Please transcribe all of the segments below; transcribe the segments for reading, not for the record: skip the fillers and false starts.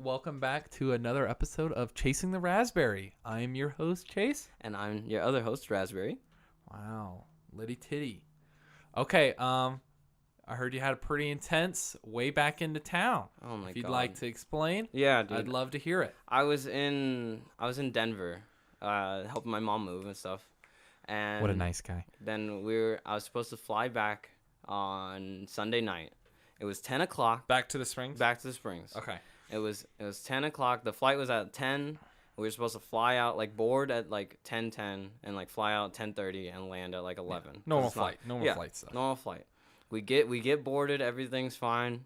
welcome back to another episode of Chasing the Rasberry. I am your host, Chase. And I'm your other host, Rasberry. Wow, litty titty. Okay, I heard you had a pretty intense way back into town. Oh my god. If you'd like to explain, yeah, dude. I'd love to hear it. I was in Denver, helping my mom move and stuff. And What a nice guy. Then I was supposed to fly back on Sunday night. It was 10 o'clock. Back to the Springs? Back to the Springs. Okay. It was 10 o'clock. The flight was at 10. We were supposed to fly out, board at 10:10 and fly out 10:30 and land at 11. Yeah. Normal flight stuff. Normal flight. We get boarded, everything's fine,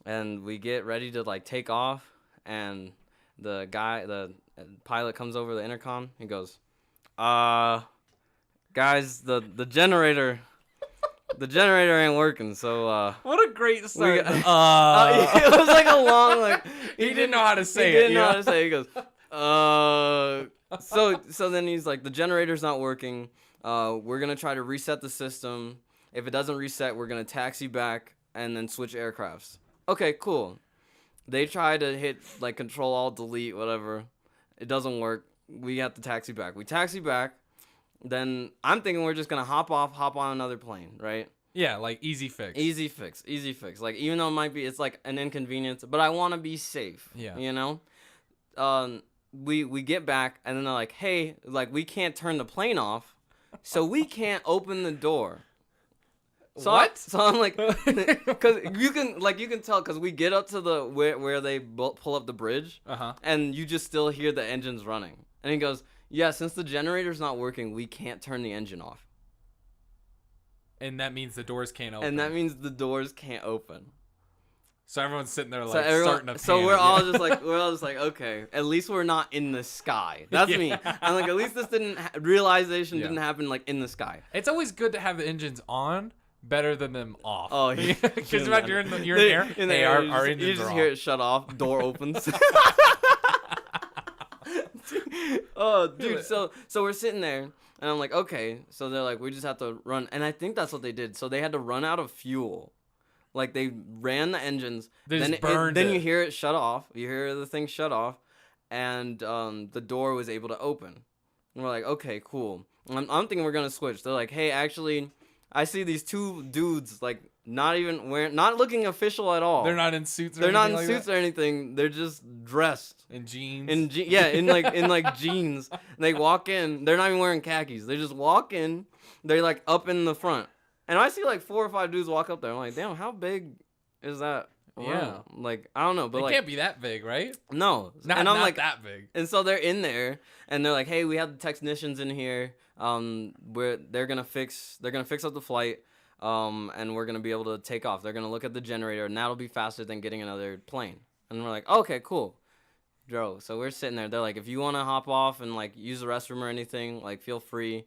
and we get ready to take off, and the pilot comes over the intercom. He goes, guys, the generator ain't working, so What a great start. it was a long he didn't know how to say he it. didn't know how to say it. He goes, so then he's like, the generator's not working. We're gonna try to reset the system. If it doesn't reset, we're gonna taxi back and then switch aircrafts. Okay, cool. They try to hit Control Alt Delete whatever. It doesn't work. We have to taxi back. We taxi back. Then I'm thinking we're just gonna hop on another plane, right? Yeah, easy fix. Easy fix. Even though it's an inconvenience, but I want to be safe. Yeah. You know. We get back and then they're like, hey, we can't turn the plane off, so we can't open the door. So what? So I'm like, because you can tell, because we get up to the where they pull up the bridge, and you just still hear the engines running. And he goes, yeah, since the generator's not working, we can't turn the engine off. And that means the doors can't open. So everyone's sitting there starting to panic. So we're all just like, okay, at least we're not in the sky. That's me. I'm like, at least this didn't happen in the sky. It's always good to have the engines on, better than them off. Oh, yeah. Because you're in the air. Hey, our engines you just are hear off. it shut off. Door opens. Oh, dude. So we're sitting there, and I'm like, okay. So they're like, we just have to run, and I think that's what they did. So they had to run out of fuel. They ran the engines. Then you hear it shut off. You hear the thing shut off, and the door was able to open. And we're like, okay, cool. I'm thinking we're gonna switch. They're like, hey, actually, I see these two dudes not looking official at all. They're not in suits. They're not in suits or anything. They're just dressed in jeans. in jeans. They walk in. They're not even wearing khakis. They just walk in. They're up in the front. And I see 4 or 5 dudes walk up there. I'm like, damn, how big is that? Yeah. I don't know, but it can't be that big, right? No. And I'm not that big. And so they're in there, and they're like, hey, we have the technicians in here. They're gonna fix up the flight, and we're gonna be able to take off. They're gonna look at the generator, and that'll be faster than getting another plane. And we're like, okay, cool. So we're sitting there. They're like, if you wanna hop off and use the restroom or anything, feel free.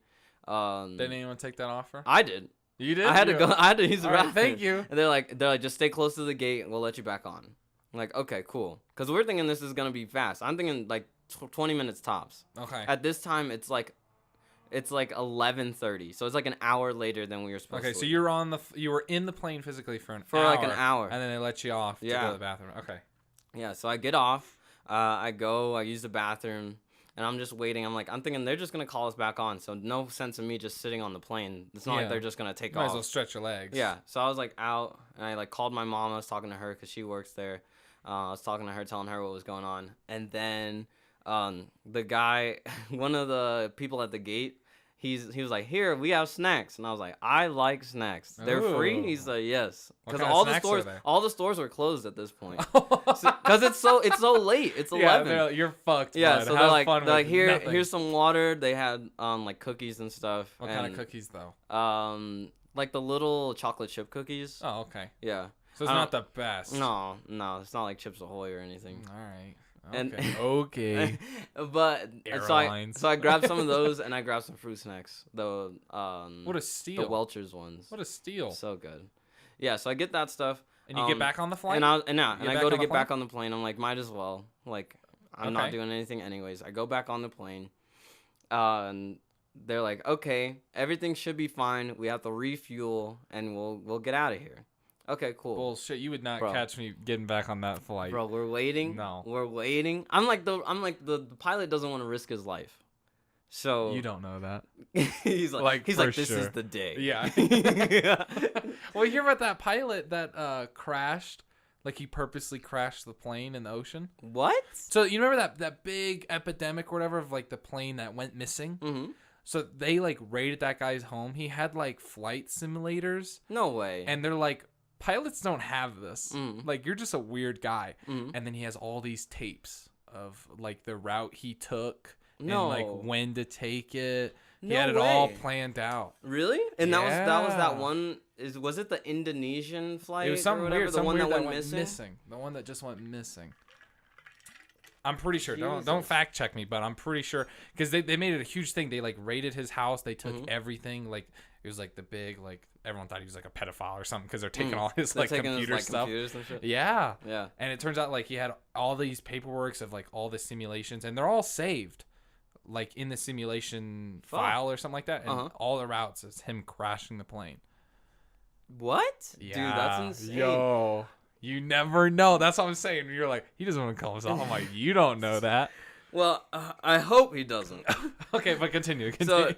Didn't anyone take that offer? I did. You did? I had to go. I had to use the bathroom. Thank you. And they're like, just stay close to the gate, and we'll let you back on. I'm like, okay, cool. Because we're thinking this is gonna be fast. I'm thinking 20 minutes tops. Okay. At this time, it's 11:30, so it's an hour later than we were supposed to. Okay, so you were in the plane physically for an hour, and then they let you off to go to the bathroom. Okay. Yeah. So I get off. I use the bathroom. And I'm just waiting. I'm thinking they're just going to call us back on. So no sense of me just sitting on the plane. It's not like they're just going to take off. Might as well stretch your legs. Yeah. So I was out, and I called my mom. I was talking to her because she works there. I was talking to her, telling her what was going on. And then the guy, one of the people at the gate, he was like, here, we have snacks. And I was like, I like snacks. They're free? He's like, yes. Because all the stores were closed at this point. Because it's so late. It's 11. Yeah, you're fucked. Yeah, bud. so Have they're fun with here's some water. They had cookies and stuff. What kind of cookies though? The little chocolate chip cookies. Oh, okay. Yeah. So it's not the best. No, it's not like Chips Ahoy or anything. All right. And okay. But so I grabbed some of those, and I grabbed some fruit snacks. What a steal. The Welch's ones. What a steal. So good. Yeah, so I get that stuff. And you get back on the flight? And I go to get back on the plane. I'm like, might as well. I'm not doing anything anyways. I go back on the plane. And they're like, okay, everything should be fine. We have to refuel, and we'll get out of here. Okay, cool. Bullshit. You would not catch me getting back on that flight. Bro, we're waiting. No. We're waiting. I'm like the pilot doesn't want to risk his life. So you don't know that. he's like this is the day. Yeah. Well, you hear about that pilot that crashed? Like he purposely crashed the plane in the ocean. What? So you remember that big epidemic or whatever of like the plane that went missing? Mm-hmm. So they like raided that guy's home. He had like flight simulators. No way. And they're like, pilots don't have this. Like you're just a weird guy. And then he has all these tapes of like the route he took and like when to take it. He had it all planned out. Really? And that was that one. Was it the Indonesian flight? It was something weird. The one that went missing. The one that just went missing. I'm pretty sure. Don't fact check me, but I'm pretty sure because they made it a huge thing. They like raided his house. They took everything. Like it was like the big like everyone thought he was like a pedophile or something because they're taking all his like computer stuff. And shit. Yeah. And it turns out like he had all these paperworks of like all the simulations, and they're all saved. Like in the simulation file or something like that, and all the routes is him crashing the plane. What? Yeah. Dude, that's insane. Yo, you never know. That's what I'm saying. You're like, he doesn't want to call himself. I'm like, you don't know that. Well, I hope he doesn't. Okay, but continue. So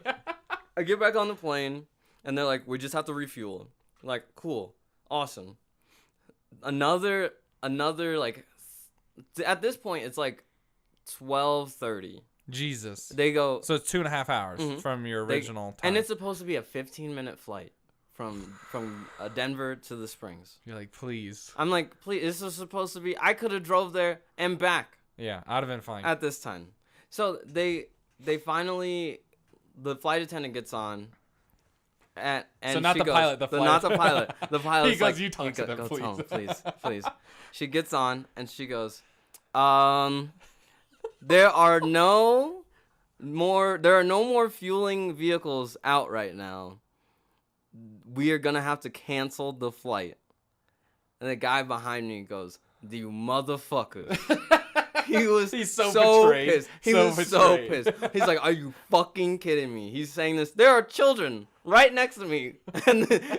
I get back on the plane, and they're like, we just have to refuel. Like, cool, awesome. Another like, at this point, it's like 12:30. Jesus. They go. So it's 2.5 hours from your original time. And it's supposed to be a 15-minute flight from Denver to the Springs. You're like, please. I'm like, please. This is supposed to be. I could have drove there and back. Yeah, I'd have been fine at this time. So they finally, the flight attendant gets on. And so not she the goes, pilot. The flight. Not the pilot. The pilot. He goes, like, you talk to them, please. Home, please. She gets on and she goes, there are no more fueling vehicles out right now. We are gonna have to cancel the flight. And the guy behind me goes, "You motherfuckers." He's so pissed. He was so pissed. He's like, "Are you fucking kidding me?" He's saying this. There are children right next to me,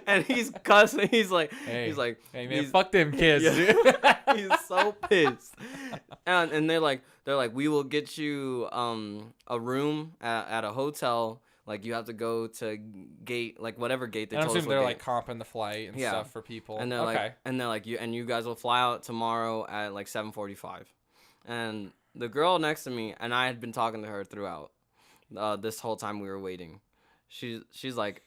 and he's cussing. He's like, hey man, fuck them kids, dude. He's so pissed. And they're like, we will get you a room at a hotel. Like you have to go to gate, like whatever gate they told us. I'm assuming they're like comping the flight and stuff for people. And they're like, you guys will fly out tomorrow at like 7:45. And the girl next to me, and I had been talking to her throughout this whole time we were waiting. She's like,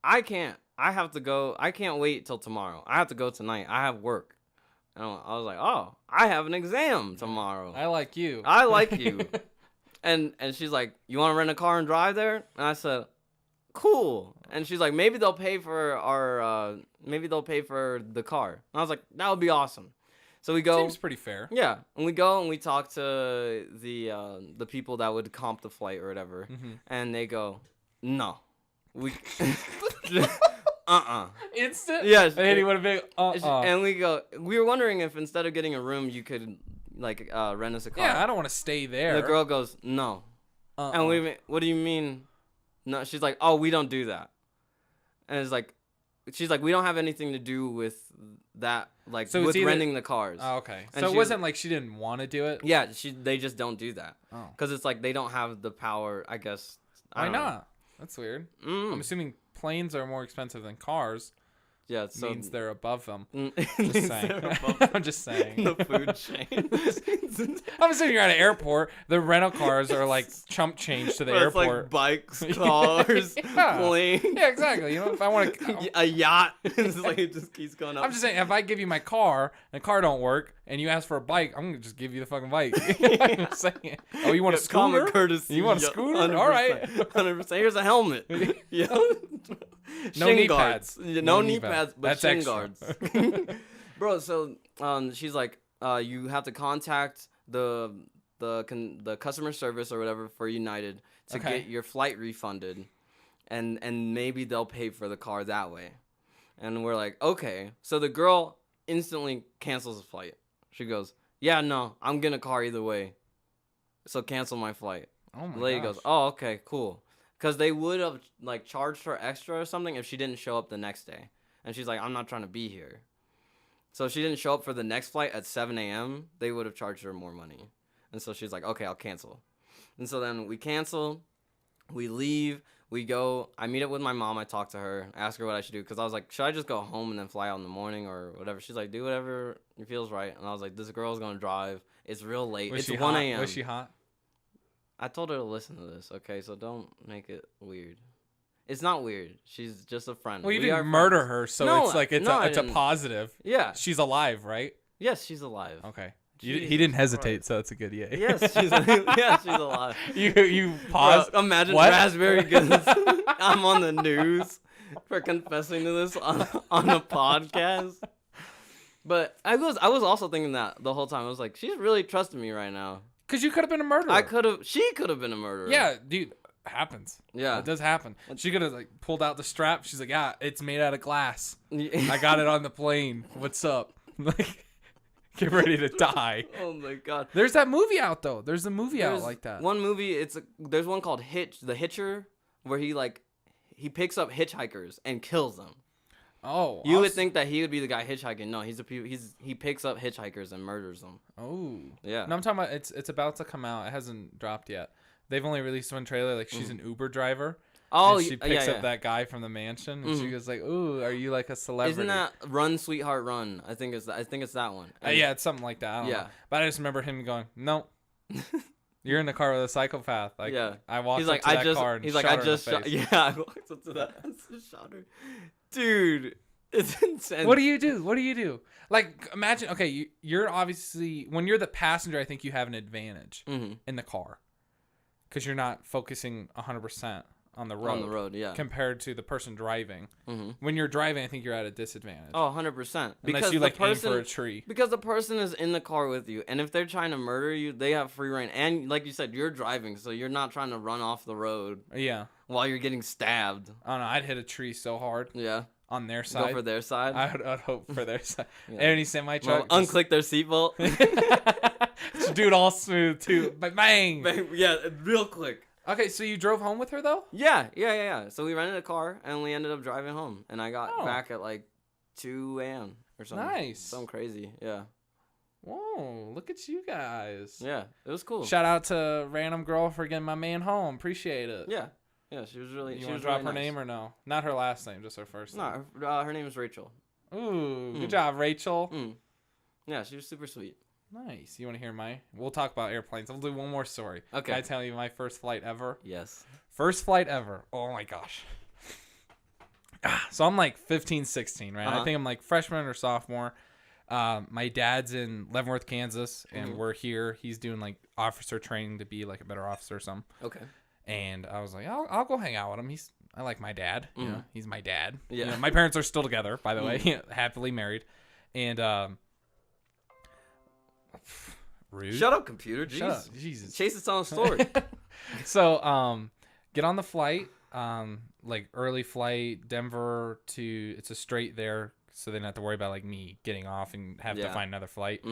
I can't wait till tomorrow. I have to go tonight. I have work. And I was like, oh, I have an exam tomorrow. I like you. And she's like, you want to rent a car and drive there? And I said, cool. And she's like, maybe they'll pay for the car. And I was like, that would be awesome. So we go. Seems pretty fair. Yeah, and we go and we talk to the people that would comp the flight or whatever, and they go, no, we instant. Yes, and he would have been And we were wondering if instead of getting a room, you could like rent us a car. Yeah, I don't want to stay there. And the girl goes, no, and what do you mean? No, she's like, oh, we don't do that, and it's like. She's like, we don't have anything to do with that, like, so with renting the cars. Oh, okay. And so it wasn't like she didn't want to do it? Yeah, they just don't do that. Oh. Because it's like they don't have the power, I guess. Why not? That's weird. I'm assuming planes are more expensive than cars. Yeah, so means they're above them. Just saying. I'm just saying. The food chain. I'm assuming you're at an airport. The rental cars are like chump change to the airport. Like bikes, cars, planes. Yeah, exactly. You know, if I want to a yacht, it's like it just keeps going up. I'm just saying, if I give you my car and the car don't work, and you ask for a bike, I'm gonna just give you the fucking bike. I'm just saying. Oh, you want a scooter? Common courtesy. You want a scooter? All right. 100%. Here's a helmet. Yeah. No knee pads. No knee pads, but shin guards. Bro, so she's like, you have to contact the customer service or whatever for United to get your flight refunded, and maybe they'll pay for the car that way. And we're like, okay. So the girl instantly cancels the flight. She goes, yeah, no, I'm getting a car either way, so cancel my flight. Oh my The lady gosh. goes, oh, okay, cool. Because they would have like charged her extra or something if she didn't show up the next day. And she's like, I'm not trying to be here. So if she didn't show up for the next flight at 7 a.m., they would have charged her more money. And so she's like, okay, I'll cancel. And so then we cancel, we leave, we go. I meet up with my mom. I talk to her, ask her what I should do. Because I was like, should I just go home and then fly out in the morning or whatever? She's like, do whatever feels right. And I was like, this girl's going to drive. It's real late. It's 1 a.m. Was she hot? I told her to listen to this, okay? So don't make it weird. It's not weird. She's just a friend. Well, you didn't murder her, so No, it's like it's a positive. Yeah. She's alive, right? Yes, she's alive. Okay. He didn't hesitate, so it's a good yay. Yes, she's alive. You paused. Bro, imagine what? Rasberry goes, I'm on the news for confessing to this on a podcast. But I was also thinking that the whole time. I was like, she's really trusting me right now. Because you could have been a murderer. She could have been a murderer. Yeah, dude. Happens. Yeah. It does happen. She could have like pulled out the strap. She's like, yeah, it's made out of glass. I got it on the plane. What's up? Like, get ready to die. Oh my god. There's that movie out though. There's a movie out like that. One movie. There's one called The Hitcher, where he picks up hitchhikers and kills them. Oh, you would think that he would be the guy hitchhiking. No, he picks up hitchhikers and murders them. Oh, yeah. No, I'm talking about it's about to come out. It hasn't dropped yet. They've only released one trailer. Like she's an Uber driver. Oh, and she picks up that guy from the mansion, and she goes like, "Ooh, are you like a celebrity?" Isn't that Run, Sweetheart, Run? I think it's that one. Yeah, it's something like that. I don't know. But I just remember him going, "No, you're in the car with a psychopath." Like, yeah. I walked up to that car and shot her in the face. Yeah, I walked up to that and shot her. Dude, it's insane. What do you do? Like, imagine, okay, you're obviously, when you're the passenger, I think you have an advantage in the car. Because you're not focusing 100% on the road. On the road, yeah. Compared to the person driving. When you're driving, I think you're at a disadvantage. Oh, 100%. Unless you like aim for a tree. Because the person is in the car with you, and if they're trying to murder you, they have free reign. And like you said, you're driving, so you're not trying to run off the road. Yeah. While you're getting stabbed. I don't know. I'd hit a tree so hard. Yeah. On their side. Go for their side. I'd hope for their side. Yeah. Any semi truck. Unclick their seatbelt. Do it all smooth too. Bang. Bang. Yeah, real quick. Okay, so you drove home with her though? Yeah. So we rented a car and we ended up driving home, and I got back at like 2 a.m. or something. Nice. Something crazy. Yeah. Whoa, look at you guys. Yeah, it was cool. Shout out to Random Girl for getting my man home. Appreciate it. Yeah, she was really. You want to drop her name or no? Not her last name, just her first name. No, her name is Rachel. Ooh, good job, Rachel. Yeah, she was super sweet. Nice. You want to hear we'll talk about airplanes. I'll do one more story. Okay. Can I tell you my first flight ever? Yes. First flight ever. Oh my gosh. So I'm like 15, 16, right? I think I'm like freshman or sophomore. My dad's in Leavenworth, Kansas, and we're here. He's doing like officer training to be like a better officer or something. Okay. And I was like, I'll go hang out with him. I like my dad. You know, he's my dad. Yeah. You know, my parents are still together, by the way, happily married. And rude. Shut up, computer. Jeez. Shut up. Jesus. Chase its own story. So, get on the flight. Like early flight, Denver to. It's a straight there, so they don't have to worry about like me getting off and have to find another flight.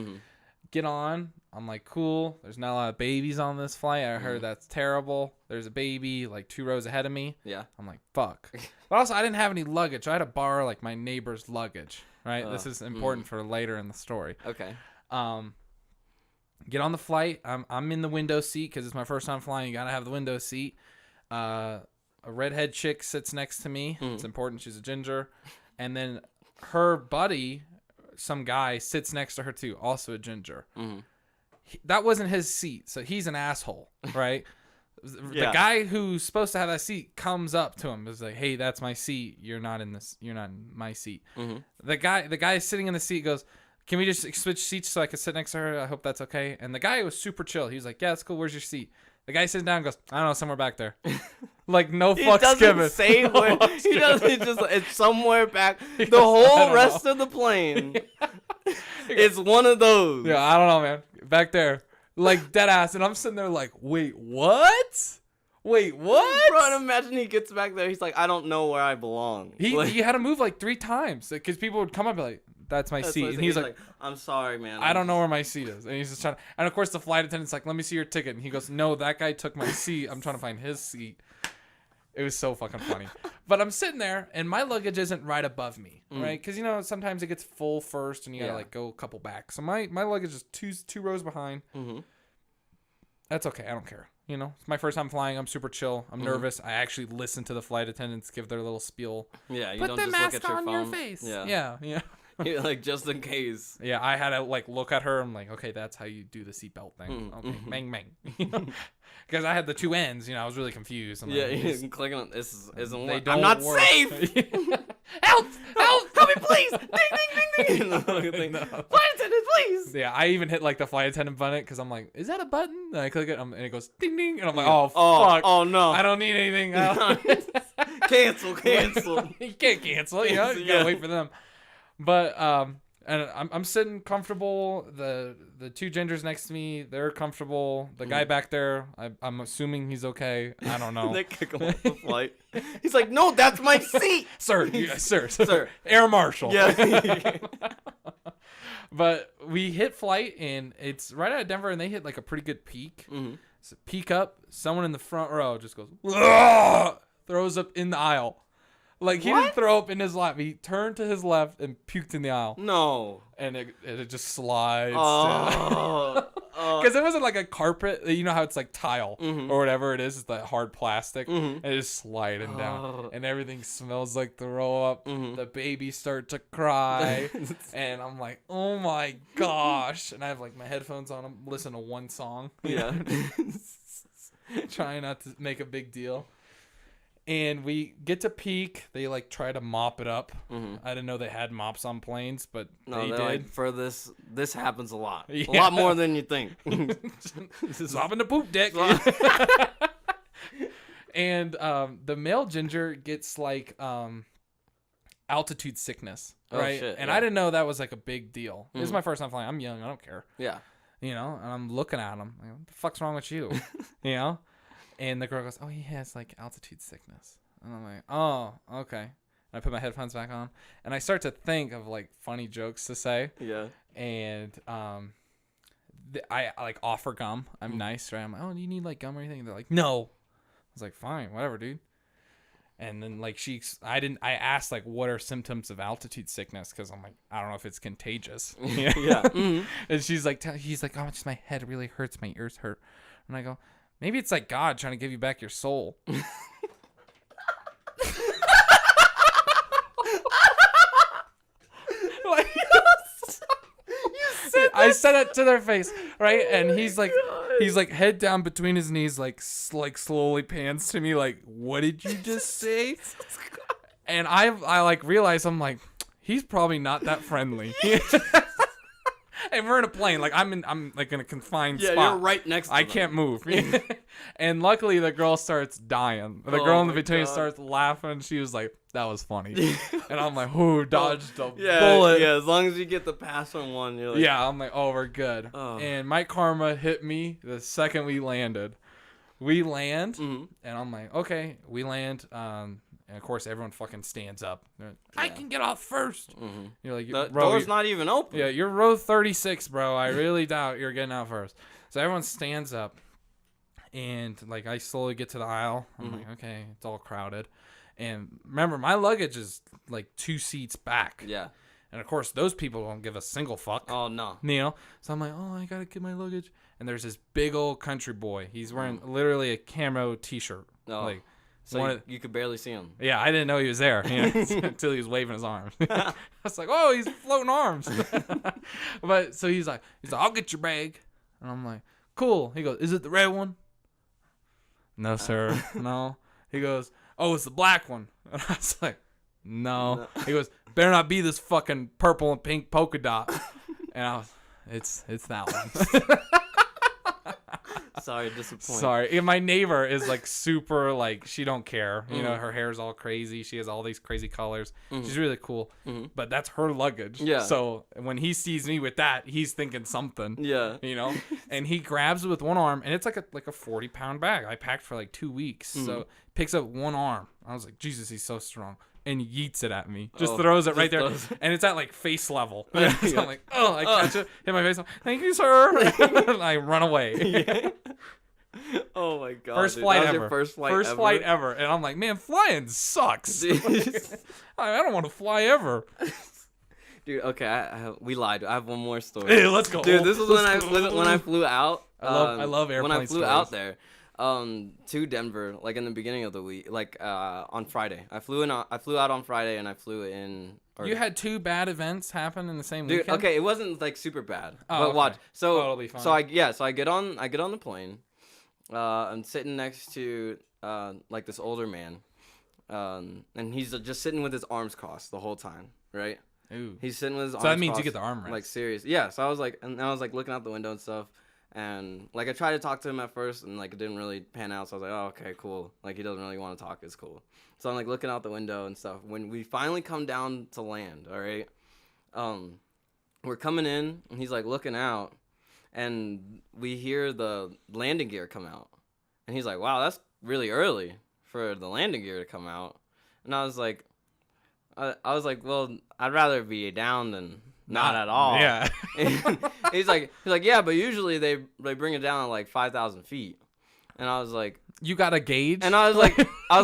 Get on. I'm like, cool. There's not a lot of babies on this flight. I heard that's terrible. There's a baby like 2 rows ahead of me. Yeah. I'm like, fuck. But also, I didn't have any luggage. I had to borrow like my neighbor's luggage. Right. This is important for later in the story. Okay. Get on the flight. I'm in the window seat because it's my first time flying. You gotta have the window seat. A redhead chick sits next to me. It's important. She's a ginger. And then her buddy, some guy, sits next to her too, also a ginger. That wasn't his seat, so he's an asshole, right? The guy who's supposed to have that seat comes up to him. Is like, "Hey, that's my seat. You're not in my seat." The guy sitting in the seat goes, "Can we just switch seats so I can sit next to her? I hope that's okay." And the guy was super chill. He was like, "Yeah, it's cool. Where's your seat?" The guy sits down and goes, "I don't know, somewhere back there." Like, no fucks given. He doesn't say where. He doesn't just, it's somewhere back. The whole rest of the plane. It's one of those. Yeah, I don't know, man. Back there. Like, dead ass. And I'm sitting there like, wait, what? Wait, what? Bro, and imagine he gets back there. He's like, I don't know where I belong. He like, had to move like 3 times because people would come up and be like, that's my seat. And he's like, I'm sorry, man. I don't know where my seat is. And he's just trying to, and of course the flight attendant's like, let me see your ticket. And he goes, no, that guy took my seat. I'm trying to find his seat. It was so fucking funny. But I'm sitting there, and my luggage isn't right above me, right? Because, you know, sometimes it gets full first, and you gotta, like, go a couple back. So my luggage is two rows behind. Mm-hmm. That's okay. I don't care. You know, it's my first time flying. I'm super chill. I'm nervous. I actually listen to the flight attendants give their little spiel. Yeah, you Put don't the just mask look at your on phone. your face. Yeah. Like, just in case. Yeah, I had to, like, look at her. I'm like, okay, that's how you do the seatbelt thing. Okay, mang. Because I had the two ends. You know, I was really confused. I'm like, you're clicking on this. Isn't they what? don't I'm not work. safe. Help! Help me, please! Ding, ding, ding, ding. Flight attendant, please. Yeah, I even hit, like, the flight attendant button because I'm like, is that a button? And I click it, and it goes ding, ding. And I'm like, oh, fuck. Oh, no. I don't need anything. Cancel. You can't cancel. You know, you gotta wait for them. But and I'm sitting comfortable. The two gingers next to me, they're comfortable. The guy back there, I'm assuming he's okay. I don't know. They kick him off the flight. He's like, no, that's my seat. Sir, Air Marshal. Yeah. But we hit flight, and it's right out of Denver, and they hit like a pretty good peak. Mm-hmm. So peak up, someone in the front row just goes, throws up in the aisle. Like, he didn't throw up in his lap. He turned to his left and puked in the aisle. No. And it just slides. Oh. Because it wasn't like a carpet. You know how it's like tile or whatever it is. It's like hard plastic. And it's just sliding down. And everything smells like throw up. The babies start to cry. And I'm like, oh my gosh. And I have like my headphones on. I'm listening to one song. Yeah. Trying not to make a big deal. And we get to peak. They like try to mop it up. I didn't know they had mops on planes, but they did. Like, for this happens a lot. Yeah. A lot more than you think. Mopping the poop deck. And the male ginger gets like altitude sickness, right? Shit, and I didn't know that was like a big deal. This is my first time flying. I'm young. I don't care. Yeah. You know, and I'm looking at him. Like, what the fuck's wrong with you? You know? And the girl goes, oh, he has, like, altitude sickness. And I'm like, oh, okay. And I put my headphones back on. And I start to think of, like, funny jokes to say. Yeah. And I like, offer gum. I'm nice, right? I'm like, oh, do you need, like, gum or anything? And they're like, no. I was like, fine, whatever, dude. And then, like, I asked, like, what are symptoms of altitude sickness? Because I'm like, I don't know if it's contagious. Yeah. Mm-hmm. And she's like, he's like, oh, just my head really hurts. My ears hurt. And I go, maybe it's like God trying to give you back your soul. I said it to their face, right? And he's like head down between his knees, like slowly pans to me, like, what did you just say? And I like realize I'm like, he's probably not that friendly. And we're in a plane, like I'm like in a confined spot. Yeah, you're right next to I them. can't move. And luckily the girl starts dying. The girl in the between starts laughing. She was like, that was funny. And I'm like, who dodged a bullet? Yeah, as long as you get the pass on one, you're like, yeah, I'm like, oh, we're good. And my karma hit me the second we landed. We land, and I'm like, okay, we land. And of course, everyone fucking stands up. Like, I can get off first. You're like, the door's not even open. Yeah, you're row 36, bro. I really doubt you're getting out first. So everyone stands up, and like I slowly get to the aisle. I'm like, okay, it's all crowded. And remember, my luggage is like 2 seats back. Yeah. And of course, those people don't give a single fuck. Oh no. You know? So I'm like, oh, I gotta get my luggage. And there's this big old country boy. He's wearing literally a camo t-shirt. Oh. Like. So you could barely see him. Yeah, I didn't know he was there until he was waving his arms. I was like, oh, he's floating arms. But so he's like, I'll get your bag. And I'm like, cool. He goes, is it the red one? No, sir. No. He goes, oh, it's the black one. And I was like, no. He goes, better not be this fucking purple and pink polka dot. And I was, it's that one. Sorry, disappointed. Sorry. And my neighbor is like super, like, she don't care. You know, her hair's all crazy. She has all these crazy colors. She's really cool. But that's her luggage. Yeah. So when he sees me with that, he's thinking something. Yeah. You know? And he grabs it with one arm, and it's like a 40-pound bag. I packed for like 2 weeks. So picks up one arm. I was like, Jesus, he's so strong. And yeets it at me. Just throws it right there. And it's at like face level. So I'm like, I catch it, hit my face. I'm like, thank you, sir. And I run away. Oh my god. First dude. flight That was ever. Your first First flight ever. And I'm like, man, flying sucks. I don't want to fly ever. Dude, okay, we lied. I have one more story. Hey, let's go. Dude, this was when I flew out. I love airplane When I flew stories. out there, to Denver, like in the beginning of the week, like on Friday. I flew out on Friday, and I flew in. You had 2 bad events happen in the same Dude, weekend? okay, it wasn't like super bad. Oh, but okay. watch. So it'll be fine. so I get on the plane. I'm sitting next to like this older man. And he's just sitting with his arms crossed the whole time, right? Ooh. He's sitting with his arms So that means you crossed, get the armrest. like serious. Yeah, so I was like looking out the window and stuff. And like I tried to talk to him at first, and like it didn't really pan out. So I was like, oh, okay, cool. Like he doesn't really want to talk. It's cool. So I'm like looking out the window and stuff. When we finally come down to land, all right, we're coming in, and he's like looking out, and we hear the landing gear come out, and he's like, wow, that's really early for the landing gear to come out. And I was like, well, I'd rather be down than not at all. Yeah. he's like, yeah, but usually they bring it down at like 5,000 feet. And I was like, You got a gauge? and I was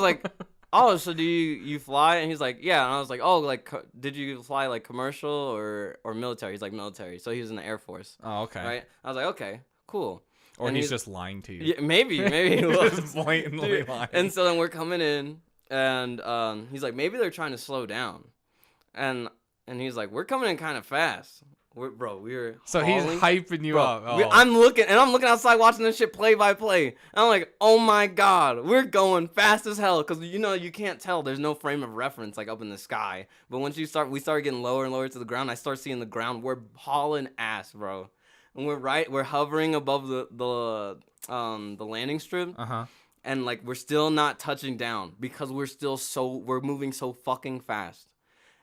like, oh, so do you fly? And he's like, yeah. And I was like, oh, like, did you fly like commercial or military? He's like, military. So he was in the Air Force. Oh, okay. Right? I was like, okay, cool. Or And he's just lying to you. Yeah, maybe he was. Just blatantly lying. And so then we're coming in, and he's like, maybe they're trying to slow down. And he's like, we're coming in kind of fast. We were So hauling. he's hyping you up. Oh. I'm looking outside watching this shit play by play. And I'm like, oh my god, we're going fast as hell. Because you can't tell. There's no frame of reference like up in the sky. But once we start getting lower and lower to the ground, I start seeing the ground. We're hauling ass, bro. And we're hovering above the landing strip. Uh-huh. And like we're still not touching down because we're moving so fucking fast.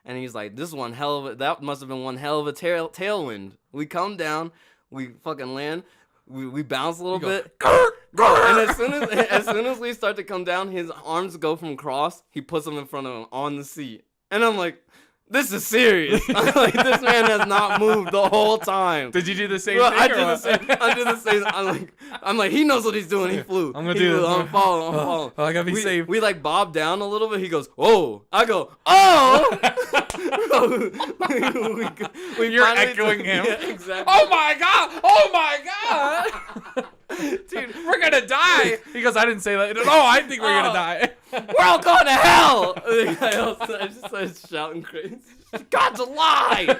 And he's like, that must have been one hell of a tailwind. We come down, we fucking land, we bounce a little bit. Bro, and as soon as we start to come down, his arms go from cross, he puts them in front of him on the seat. And I'm like, this is serious. I'm like, this man has not moved the whole time. Did you do the same Bro, thing? I did the same. I'm like, he knows what he's doing. He flew. I'm gonna do this. I'm following. Oh, I gotta be safe. We like bob down a little bit. He goes, oh. I go, oh. You're echoing him. Yeah, exactly. Oh my god! Oh my god! Dude, we're gonna die. He goes, I didn't say that. No, I think we're gonna die. We're all going to hell. The guy else I just started shouting crazy. God's a lie.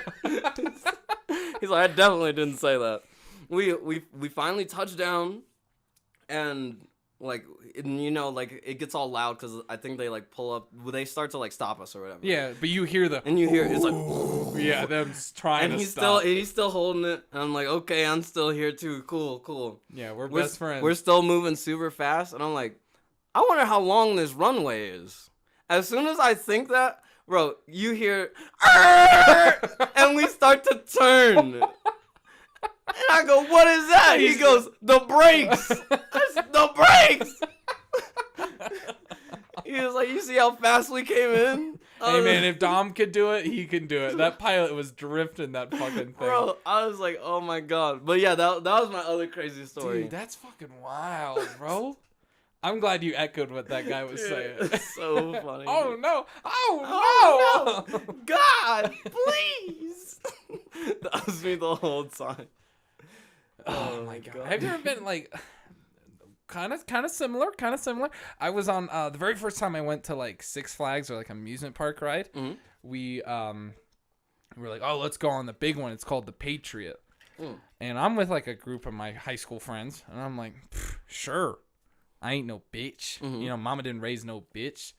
He's like, I definitely didn't say that. We finally touched down, and like it gets all loud because I think they like pull up. They start to like stop us or whatever. Yeah, but you hear and you hear it's like, yeah, them trying and to stop. he's still holding it, and I'm like, okay, I'm still here too. Cool. Yeah, we're best friends. We're still moving super fast, and I'm like, I wonder how long this runway is. As soon as I think that, bro, you hear, and we start to turn. And I go, what is that? He goes, the brakes. The brakes. He was like, you see how fast we came in? Hey man, if Dom could do it, he can do it. That pilot was drifting that fucking thing. Bro, I was like, oh my god. But yeah, that was my other crazy story. Dude, that's fucking wild, bro. I'm glad you echoed what that guy was saying. It's so funny. Oh no! Oh no! No! God, please! That was me the whole time. Oh my god! Have you ever been like, kind of similar? I was on the very first time I went to like Six Flags or like amusement park ride. Mm-hmm. We were like, oh, let's go on the big one. It's called the Patriot. And I'm with like a group of my high school friends, and I'm like, sure. I ain't no bitch. Mm-hmm. Mama didn't raise no bitch.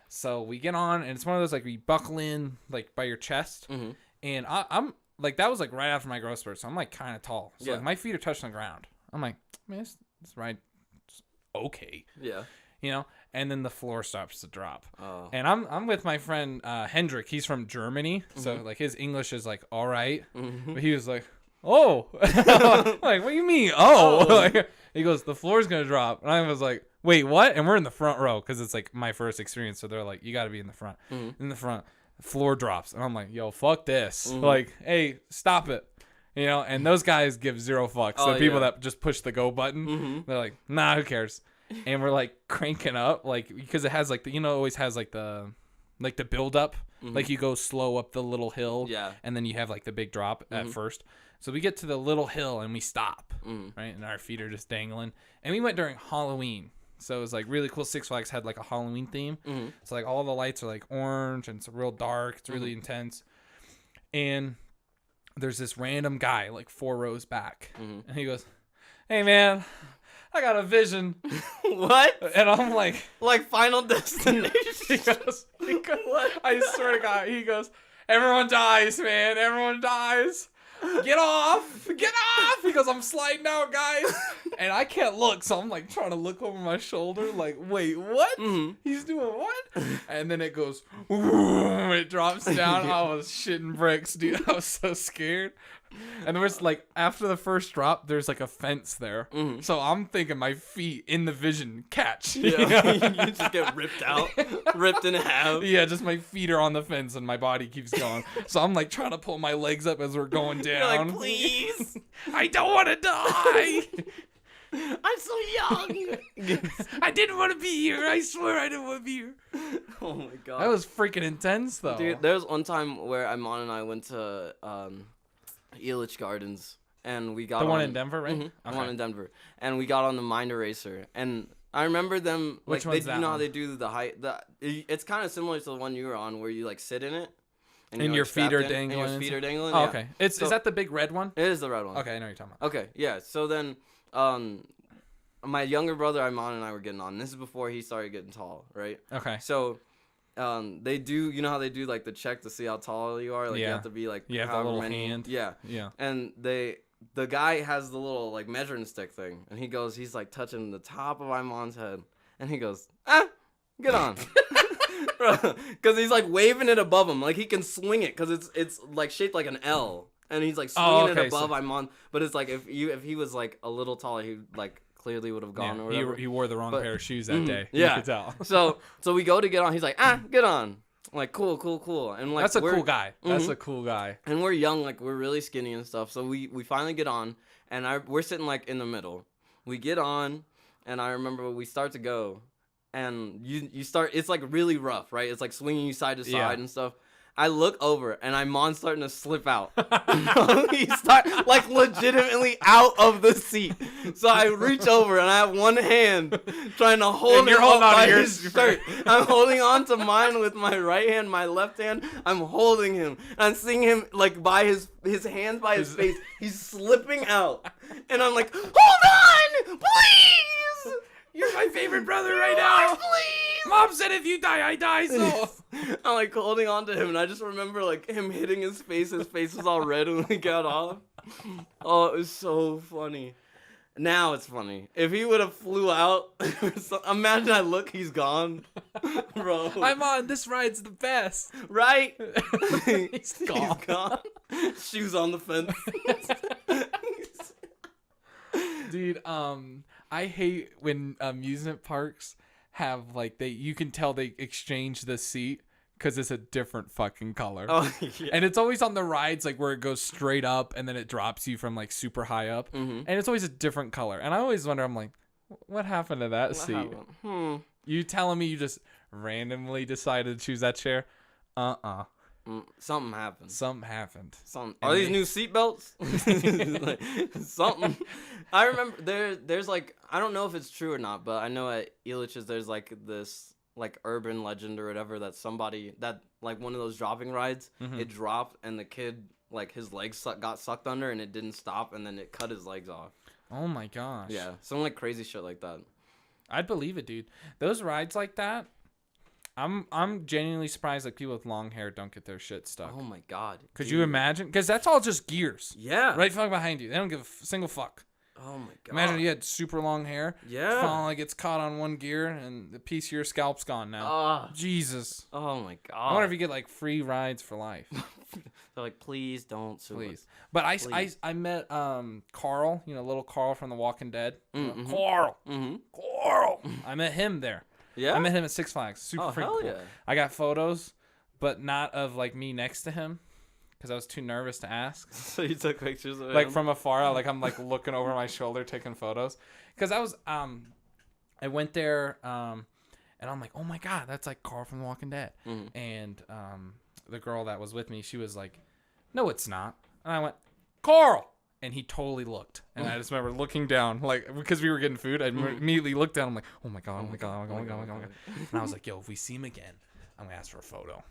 So we get on, and it's one of those like we buckle in like by your chest, and I'm like that was like right after my growth spurt, so I'm like kind of tall, so like, my feet are touching the ground. I'm like, man, this ride is okay, and then the floor starts to drop, and I'm with my friend Hendrik. He's from Germany, so like his English is like all right, but he was like, oh, like what do you mean? Oh, like, he goes, the floor's gonna drop, and I was like, wait, what? And we're in the front row because it's like my first experience, so they're like, you got to be in the front. In the front, the floor drops, and I'm like, yo, fuck this. Like, hey, stop it. You know, and those guys give zero fucks. The people that just push the go button, they're like, nah, who cares? And we're like cranking up, like, because it has like the, it always has like the build up, like you go slow up the little hill, and then you have like the big drop at first. So we get to the little hill and we stop, right? And our feet are just dangling. And we went during Halloween. So it was like really cool. Six Flags had like a Halloween theme. So like all the lights are like orange and it's real dark. It's really intense. And there's this random guy like 4 rows back. And he goes, hey man, I got a vision. What? And I'm like Final Destination. he goes, what? I swear to God, he goes, everyone dies, man. Everyone dies. Get off! Get off! He goes, I'm sliding out, guys. And I can't look, so I'm like trying to look over my shoulder, like, wait, what? He's doing what? And then it goes, it drops down. I was shitting bricks, dude. I was so scared. And there was like, after the first drop, there's like a fence there. So I'm thinking my feet in the vision catch. Yeah. You just get ripped out, ripped in half. Yeah, just my feet are on the fence and my body keeps going. So I'm like trying to pull my legs up as we're going down. You're like, please. I don't want to die. I'm so young. I didn't want to be here. I swear I didn't want to be here. Oh my God. That was freaking intense though. Dude, there was one time where Iman and I went to Elitch Gardens, and we got the one in Denver, right? The one in Denver, and we got on the Mind Eraser, and I remember them. Which like, one's they, that you know one? how they do the height. It's kind of similar to the one you were on, where you like sit in it, and you're, your like, feet are strapped in, dangling. And your feet are dangling. Oh, yeah. okay. Is that the big red one? It is the red one. Okay, I know what you're talking about. Okay, yeah. So then, my younger brother Iman and I were getting on. This is before he started getting tall, right? Okay. So. They do, you know how they do like the check to see how tall you are? Like you have to be like, you have the little hand. Yeah. Yeah. And the guy has the little like measuring stick thing, and he's like touching the top of Iman's head, and he goes, get on. Because he's like waving it above him, like he can swing it, because it's like shaped like an L, and he's like swinging it above Iman, but it's like if he was like a little taller, he like clearly would have gone or whatever. He wore the wrong pair of shoes that day. Yeah. You could tell. So we go to get on. He's like, get on. I'm like, cool. And like, that's a cool guy. That's a cool guy. And we're young, like we're really skinny and stuff. So we finally get on, and we're sitting like in the middle. We get on, and I remember we start to go, and you start. It's like really rough, right? It's like swinging you side to side and stuff. I look over, and Iman's starting to slip out. He start like legitimately out of the seat. So I reach over, and I have one hand trying to hold him up by his shirt. I'm holding on to mine with my right hand. My left hand, I'm holding him. And I'm seeing him like by his hands by his face. He's slipping out, and I'm like, hold on, please. You're my favorite brother right now. Please. Mom said if you die, I die. So I'm like holding on to him, and I just remember like him hitting his face. His face was all red when we got off. Oh, it was so funny. Now it's funny. If he would have flew out, imagine I look, he's gone, bro. I'm on. This ride's the best. Right? He's gone. He's gone. Shoes on the fence. Dude, I hate when amusement parks have like you can tell they exchange the seat because it's a different fucking color. Oh, yeah. And it's always on the rides like where it goes straight up and then it drops you from like super high up. And it's always a different color. And I always wonder, I'm like, what happened to that seat? You telling me you just randomly decided to choose that chair? Something happened. Are these new seatbelts? Like, something. I remember there's like, I don't know if it's true or not, but I know at Elitch's there's like this like urban legend or whatever that somebody that like one of those dropping rides, it dropped and the kid like his legs got sucked under and it didn't stop and then it cut his legs off. Oh my gosh. Yeah, some like crazy shit like that. I'd believe it, dude. Those rides like that. I'm genuinely surprised like people with long hair don't get their shit stuck. Oh my god. Could you imagine? Because that's all just gears. Yeah. Right fuck behind you. They don't give a single fuck. Oh my god. Imagine you had super long hair. Yeah. Finally gets caught on one gear and the piece of your scalp's gone now. Jesus. Oh my god. I wonder if you get like free rides for life. They're like, please don't sue us. But I met Carl, little Carl from The Walking Dead. Mm-hmm. Carl. Mm-hmm. Carl. I met him there. Yeah. I met him at Six Flags. Super freaking hell cool. Yeah. I got photos, but not of like me next to him, because I was too nervous to ask. So you took pictures of Like him? from afar, like I'm like looking over my shoulder taking photos, because I went there and I'm like, oh my god, that's like Carl from The Walking Dead. And the girl that was with me, she was like, no, it's not. And I went, Carl. And he totally looked. And I just remember looking down, like, because we were getting food, I immediately looked down. I'm like, oh my god, oh my god, oh my god, oh my god, oh my god. And I was like, yo, if we see him again, I'm gonna ask for a photo.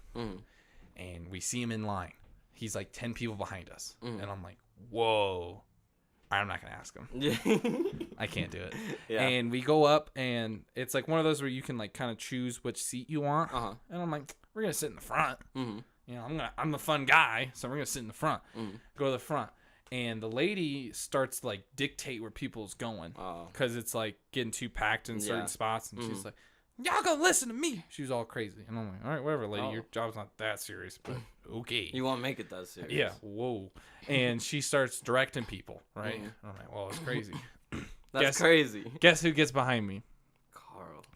And we see him in line. He's like 10 people behind us. And I'm like, whoa. I'm not gonna ask him. I can't do it. Yeah. And we go up, and it's like one of those where you can like kind of choose which seat you want. And I'm like, we're gonna sit in the front. You know, I'm the fun guy, so we're gonna sit in the front. Go to the front, and the lady starts to like dictate where people's going, because it's like getting too packed in certain spots, and she's like, y'all gonna listen to me. She was all crazy, and I'm like, all right, whatever, lady, your job's not that serious, but okay. You won't make it that serious. Yeah. Whoa. And she starts directing people, right? And I'm like, well, it's crazy. That's crazy. Guess who gets behind me?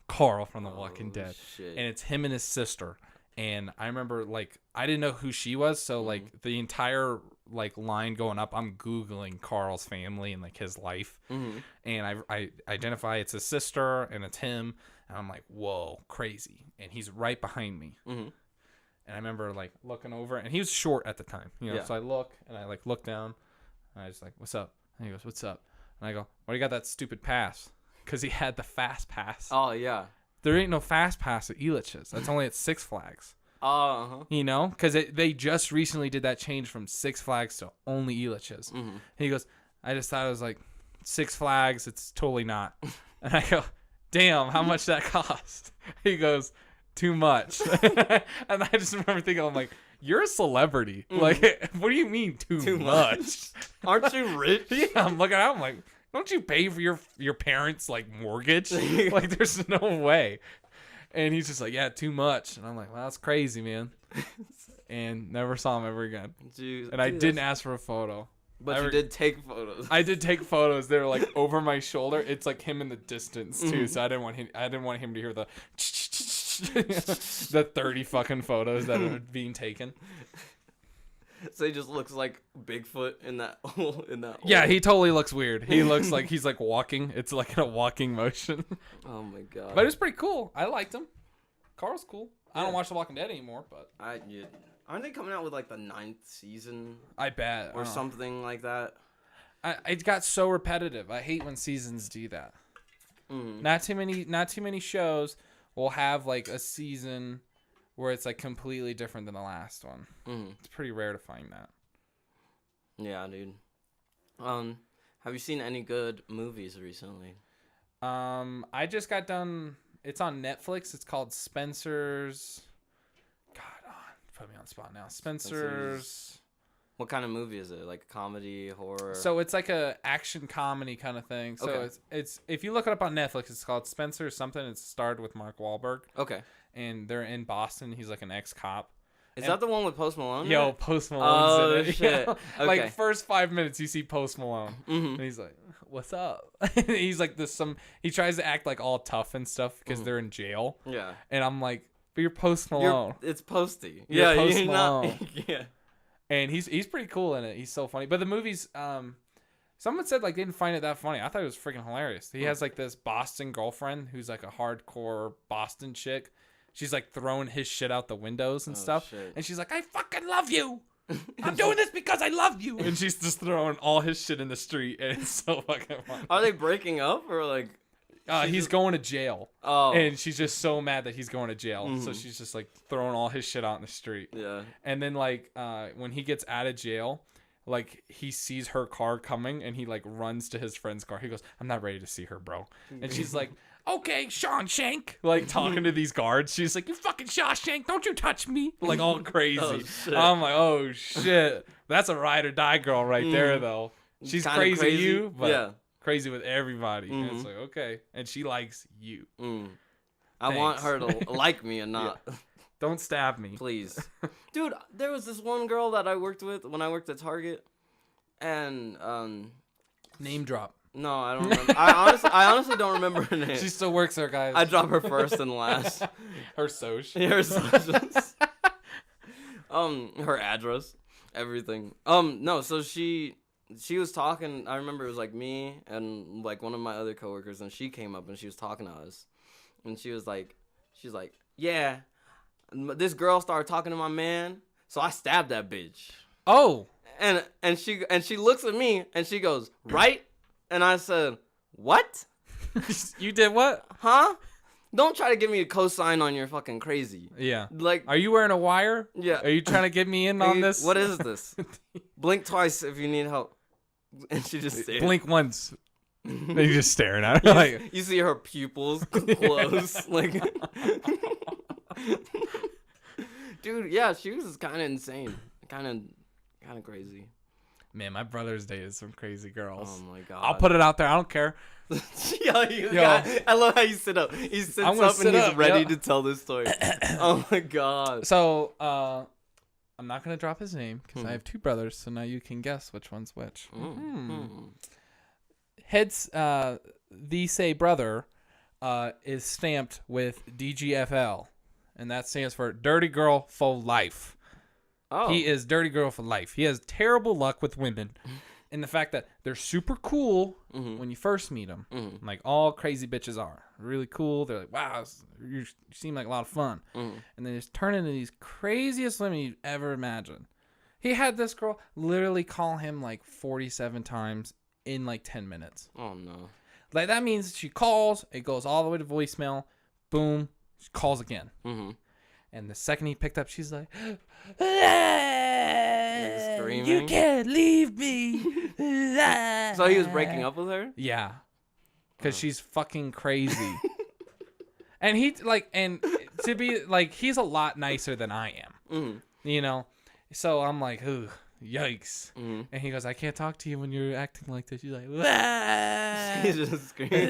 Carl from The Walking Dead. Shit. And it's him and his sister. And I remember, like, I didn't know who she was, so like the entire like line going up, I'm Googling Carl's family and like his life. And I identify it's his sister and it's him. And I'm like, whoa, crazy. And he's right behind me. And I remember like looking over, and he was short at the time, you know. So I look, and I like look down, and I just like, what's up? And he goes, what's up? And I go, why do you got that stupid pass? Because he had the fast pass. Oh yeah. There ain't no fast pass at Elitch's. That's only at Six Flags. You know, because they just recently did that change from Six Flags to only Elitch's. And he goes, I just thought it was like Six Flags. It's totally not. And I go, damn, how much that cost? He goes, too much. And I just remember thinking, I'm like, you're a celebrity. Like, what do you mean too much? Aren't you rich? Yeah, I'm looking at him, I'm like, don't you pay for your parents' like mortgage? Like, there's no way. And he's just like, yeah, too much. And I'm like, well, that's crazy, man. And never saw him ever again. Jeez, and I didn't ask for a photo. But you did take photos. I did take photos. They were like over my shoulder. It's like him in the distance too. So I didn't want him to hear the the 30 fucking photos that are being taken. So he just looks like Bigfoot in that hole. Yeah, he totally looks weird. He looks like he's like walking. It's like in a walking motion. Oh my god. But it was pretty cool. I liked him. Carl's cool. I don't watch The Walking Dead anymore, but aren't they coming out with like the 9th season? I bet. Or something like that. It got so repetitive. I hate when seasons do that. Not too many shows will have like a season where it's like completely different than the last one. It's pretty rare to find that. Yeah, dude. Have you seen any good movies recently? I just got done. It's on Netflix. It's called Spencer's. God, put me on the spot now. Spencer's. What kind of movie is it? Like comedy, horror? So it's like a action comedy kind of thing. So okay. it's if you look it up on Netflix, it's called Spencer's something. It's starred with Mark Wahlberg. Okay. And they're in Boston. He's like an ex-cop. Is that the one with Post Malone? Yo, Post Malone's in it. Shit. Okay. Like first 5 minutes, you see Post Malone, and he's like, "What's up?" And he's like he tries to act like all tough and stuff because they're in jail. Yeah. And I'm like, "But you're Post Malone. It's Posty. You're Post Malone." Yeah. And he's pretty cool in it. He's so funny. But the movie's someone said like they didn't find it that funny. I thought it was freaking hilarious. He has like this Boston girlfriend who's like a hardcore Boston chick. She's like throwing his shit out the windows and stuff. Shit. And she's like, I fucking love you. I'm doing this because I love you. And she's just throwing all his shit in the street. And it's so fucking funny. Are they breaking up or like? He's going to jail. Oh. And she's just so mad that he's going to jail. So she's just like throwing all his shit out in the street. Yeah. And then like when he gets out of jail, like he sees her car coming and he like runs to his friend's car. He goes, I'm not ready to see her, bro. And she's like, okay, Shawshank, like talking to these guards. She's like, you fucking Shawshank, don't you touch me. Like all crazy. I'm like, oh shit. That's a ride or die girl right there though. She's crazy with you, but crazy with everybody. And it's like, okay. And she likes you. I want her to like me and not. Yeah. Don't stab me. Please. Dude, there was this one girl that I worked with when I worked at Target. And name drop. No, I don't remember. I honestly don't remember her name. She still works there, guys. I drop her first and last. Her social. Her socials. Her address. Everything. No. So she was talking. I remember it was like me and like one of my other coworkers, and she came up and she was talking to us, and she's like, yeah, this girl started talking to my man, so I stabbed that bitch. Oh. And she looks at me and she goes, right? And I said, what? You did what? Huh? Don't try to give me a cosign on your fucking crazy. Yeah. Like, are you wearing a wire? Yeah. Are you trying to get me in on this? What is this? Blink twice if you need help. And she just stared. Blink once. Then you just staring at her. Like, you see her pupils close. Like, dude, yeah, she was kind of insane. Kind of crazy. Man, my brother's dated some crazy girls. Oh my god. I'll put it out there. I don't care. I love how you sit up. He sits up and he's ready to tell this story. Oh my god. So, I'm not gonna drop his name because I have two brothers. So now you can guess which one's which. Heads, the say brother, is stamped with DGFL, and that stands for Dirty Girl for Life. Oh. He is dirty girl for life. He has terrible luck with women in the fact that they're super cool when you first meet them. Like all crazy bitches are. Really cool. They're like, wow, you seem like a lot of fun. And they just turn into these craziest women you'd ever imagine. He had this girl literally call him like 47 times in like 10 minutes. Oh, no. Like that means she calls, it goes all the way to voicemail, boom, she calls again. And the second he picked up, she's like, you can't leave me. So he was breaking up with her? Yeah. Because she's fucking crazy. And he, like, and to be, like, he's a lot nicer than I am. You know? So I'm like, ooh, yikes. And he goes, I can't talk to you when you're acting like this. She's like, he's just screaming.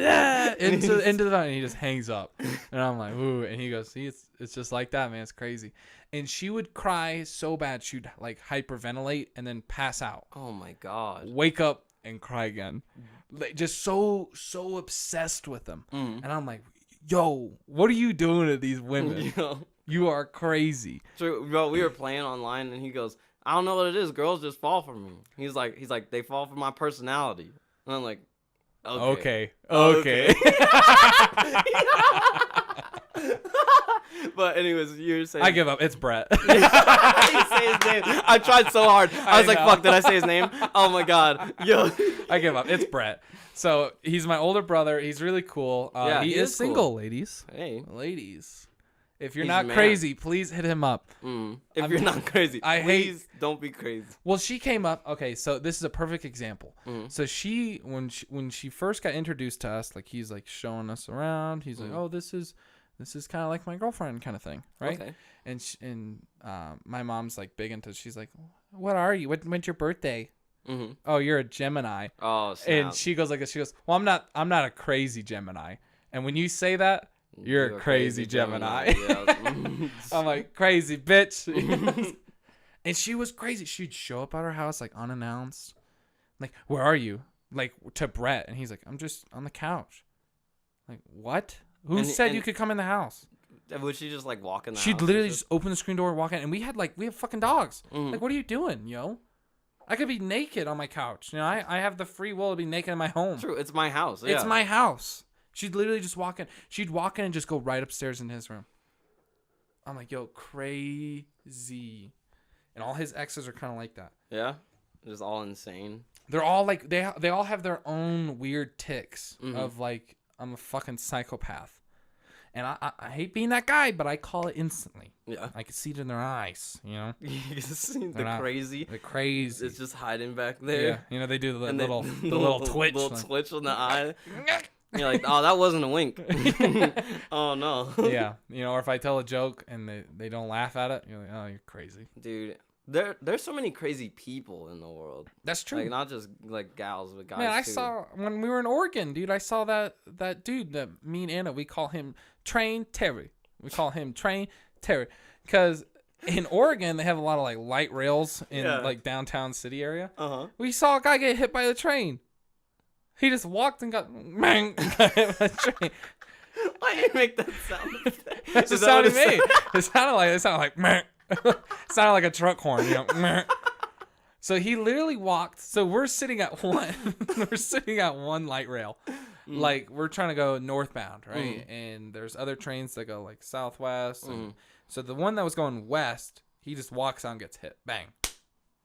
into the phone, and he just hangs up. And I'm like, ooh. And he goes, see, it's just like that, man. It's crazy. And she would cry so bad, she'd like hyperventilate and then pass out. Oh my god. Wake up and cry again. Like, just so obsessed with them. And I'm like, yo, what are you doing to these women? You are crazy. So, bro, we were playing online, and he goes, I don't know what it is. Girls just fall for me. He's like, they fall for my personality. And I'm like, okay. But anyways, you're saying I give up. It's Brett. You say his name. I tried so hard. I was like, fuck, did I say his name? Oh my god. Yo. I give up. It's Brett. So he's my older brother. He's really cool. Yeah, he is single, cool. ladies. Hey. Ladies. If you're not crazy, please hit him up. If you're not crazy, please don't be crazy. Well, she came up. Okay, so this is a perfect example. So she, when she first got introduced to us, like he's like showing us around. He's like, oh, this is kind of like my girlfriend kind of thing, right? Okay. And my mom's like big into. She's like, what are you? When's your birthday? Oh, you're a Gemini. Oh, snap. And she goes like this. She goes, well, I'm not a crazy Gemini. And when you say that, you're a crazy Gemini. I'm like, crazy bitch. And she was crazy. She'd show up at our house like unannounced. Like, where are you? Like to Brett. And he's like, I'm just on the couch. Like, what? Who said you could come in the house? Would she just like walk in the house? She'd literally just open the screen door and walk in. And we have fucking dogs. Like, what are you doing, yo? I could be naked on my couch. You know, I have the free will to be naked in my home. True. It's my house. Yeah. It's my house. She'd literally just walk in. She'd walk in and just go right upstairs into his room. I'm like, yo, crazy. And all his exes are kind of like that. Yeah? Just all insane. They're all like, they all have their own weird tics of like, I'm a fucking psychopath. And I hate being that guy, but I call it instantly. Yeah. I can see it in their eyes, you know? You can see the crazy. The crazy. It's just hiding back there. Yeah. You know, they do the little twitch. Little twitch on the eye. You're like, oh, that wasn't a wink. Oh, no. Yeah. You know, or if I tell a joke and they don't laugh at it, you're like, oh, you're crazy. Dude, there's so many crazy people in the world. That's true. Like, not just, like, gals, but guys, Man, I too. saw, when we were in Oregon, dude, I saw that dude, that me and Anna, we call him Train Terry. We call him Train Terry. Because in Oregon, they have a lot of, like, light rails in, like, downtown city area. We saw a guy get hit by the train. He just walked and got hit by the train. Why did you make that sound? That's the sound he made. It sounded like meh. It sounded like a truck horn, you know. Meh. So he literally walked. So we're sitting at one. We're sitting at one light rail, like we're trying to go northbound, right? And there's other trains that go like southwest. And so the one that was going west, he just walks out and gets hit. Bang,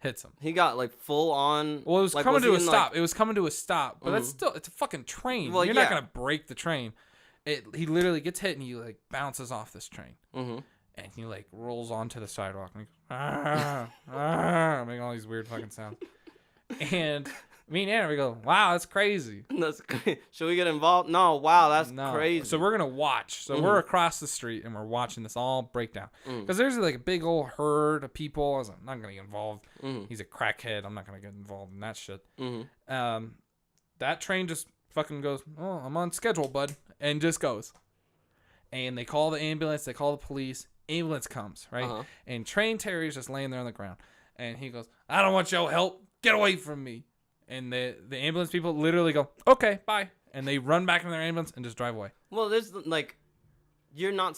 hits him. He got like full on. Well, it was like, coming to a stop. Like... It was coming to a stop, but it's a fucking train. Well, You're not gonna break the train. He literally gets hit and he like bounces off this train. And he like rolls onto the sidewalk and he goes, making all these weird fucking sounds. And me and Anna, we go, wow, that's crazy. That's crazy. Should we get involved? No, wow, that's crazy. So we're gonna watch. So we're across the street and we're watching this all break down. Because there's like a big old herd of people. I was like, I'm not gonna get involved. He's a crackhead. I'm not gonna get involved in that shit. That train just fucking goes, oh, I'm on schedule, bud, and just goes. And they call the ambulance. They call the police. Ambulance comes, right? And Train Terry's just laying there on the ground. And he goes, I don't want your help. Get away from me. And the ambulance people literally go, okay, bye. And they run back in their ambulance and just drive away. Well, there's like, they're not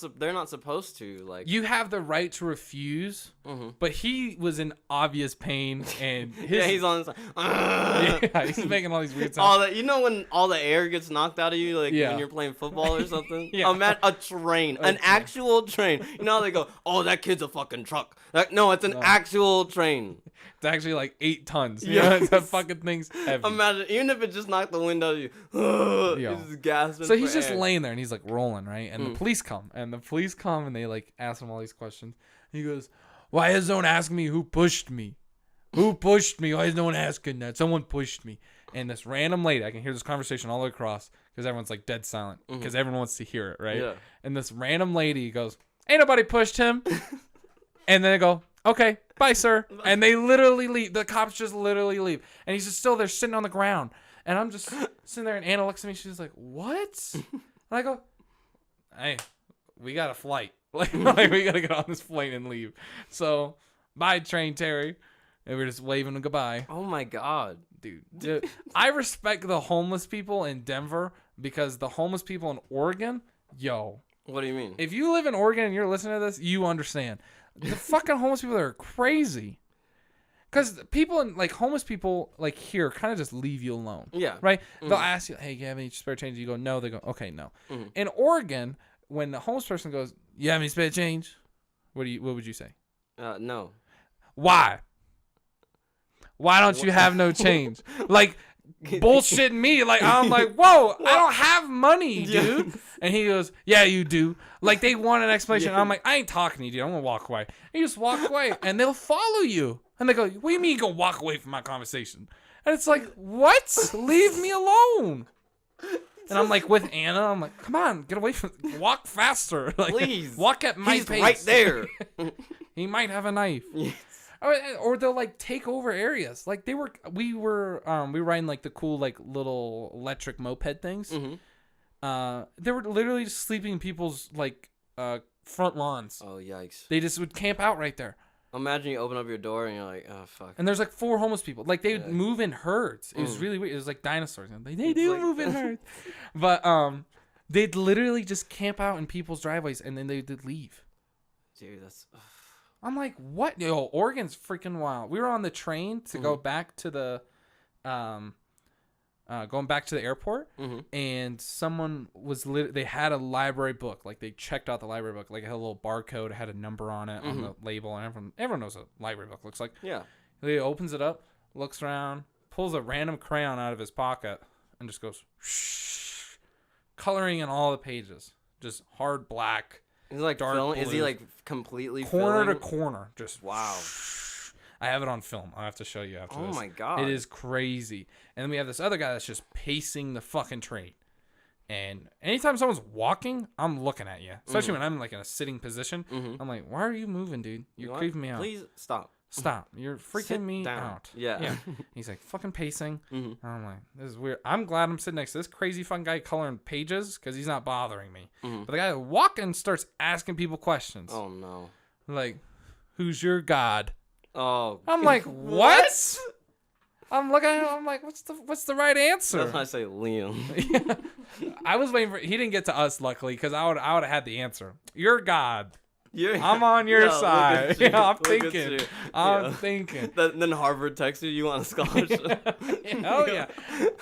supposed to, like. You have the right to refuse, but he was in obvious pain, and he's on his yeah, he's making all these weird sounds. You know when all the air gets knocked out of you, like when you're playing football or something? Imagine a train, an actual train. You know how they go, oh, that kid's a fucking truck. No, it's an actual train. It's actually like 8 tons. Yeah, that fucking thing's heavy. Imagine, even if it just knocked the wind out of you, you're just gasping. So he's just laying there and he's like rolling, right? And the police come, and they like ask him all these questions. He goes, why is no one asking me who pushed me? Who pushed me? Why is no one asking that? Someone pushed me. And this random lady, I can hear this conversation all the way across because everyone's like dead silent because everyone wants to hear it, right? Yeah. And this random lady goes, ain't nobody pushed him. And then they go, okay, bye, sir. And they literally leave. The cops just literally leave. And he's just still there sitting on the ground. And I'm just sitting there, and Anna looks at me. She's like, what? And I go, hey, we got a flight. Like we got to get on this plane and leave. So, bye, Train Terry. And we're just waving goodbye. Oh, my God. Dude, I respect the homeless people in Denver because the homeless people in Oregon, yo. What do you mean? If you live in Oregon and you're listening to this, you understand. The fucking homeless people are crazy. Because people in, like, homeless people, like, here kind of just leave you alone. Yeah. Right? They'll ask you, hey, you have any spare change? You go, no. They go, okay, no. In Oregon, when the homeless person goes, you have any spare change? What would you say? No. Why? Why don't you have no change? Like, bullshitting me. Like, I'm like, whoa, I don't have money, dude. And he goes, yeah, you do. Like, they want an explanation. I'm like, I ain't talking to you, dude. I'm going to walk away. And you just walk away, and they'll follow you. And they go, what do you mean you can walk away from my conversation? And it's like, what? Leave me alone. And I'm like, with Anna, I'm like, come on, get away from, walk faster. Like, please. Walk at my pace. He's right there. He might have a knife. Yes. Or they'll like take over areas. Like we were riding like the cool like little electric moped things. They were literally just sleeping in people's like front lawns. Oh yikes! They just would camp out right there. Imagine you open up your door and you're like, oh fuck. And there's like 4 homeless people. Like they would move in herds. It was really weird. It was like dinosaurs. They would move in herds. But they'd literally just camp out in people's driveways and then they'd leave. Dude, that's. I'm like, what? Yo, Oregon's freaking wild. We were on the train to go back to the, going back to the airport, and someone was they had a library book. Like they checked out the library book. Like it had a little barcode, it had a number on it on the label, and everyone knows what a library book looks like. Yeah. He opens it up, looks around, pulls a random crayon out of his pocket, and just goes, shh, coloring in all the pages, just hard black. Is like dark blue. Is he like completely corner filling? To corner? Just wow. I have it on film. I have to show you after this. Oh my god, it is crazy. And then we have this other guy that's just pacing the fucking train. And anytime someone's walking, I'm looking at you, especially when I'm like in a sitting position. I'm like, why are you moving, dude? You're creeping me out. Please stop. Stop. You're freaking me out. Yeah. He's like fucking pacing. And I'm like, this is weird. I'm glad I'm sitting next to this crazy fucking guy coloring pages because he's not bothering me. But the guy walking starts asking people questions. Oh no. Like, who's your god? Oh. I'm like, what? I'm looking at him. I'm like, what's the right answer? That's why I say Liam. I was waiting for. He didn't get to us luckily because I would have had the answer. Your god. I'm on your side. You. Yeah, I'm Look at thinking. you. I'm thinking. Then Harvard texted you on a scholarship. Hell yeah.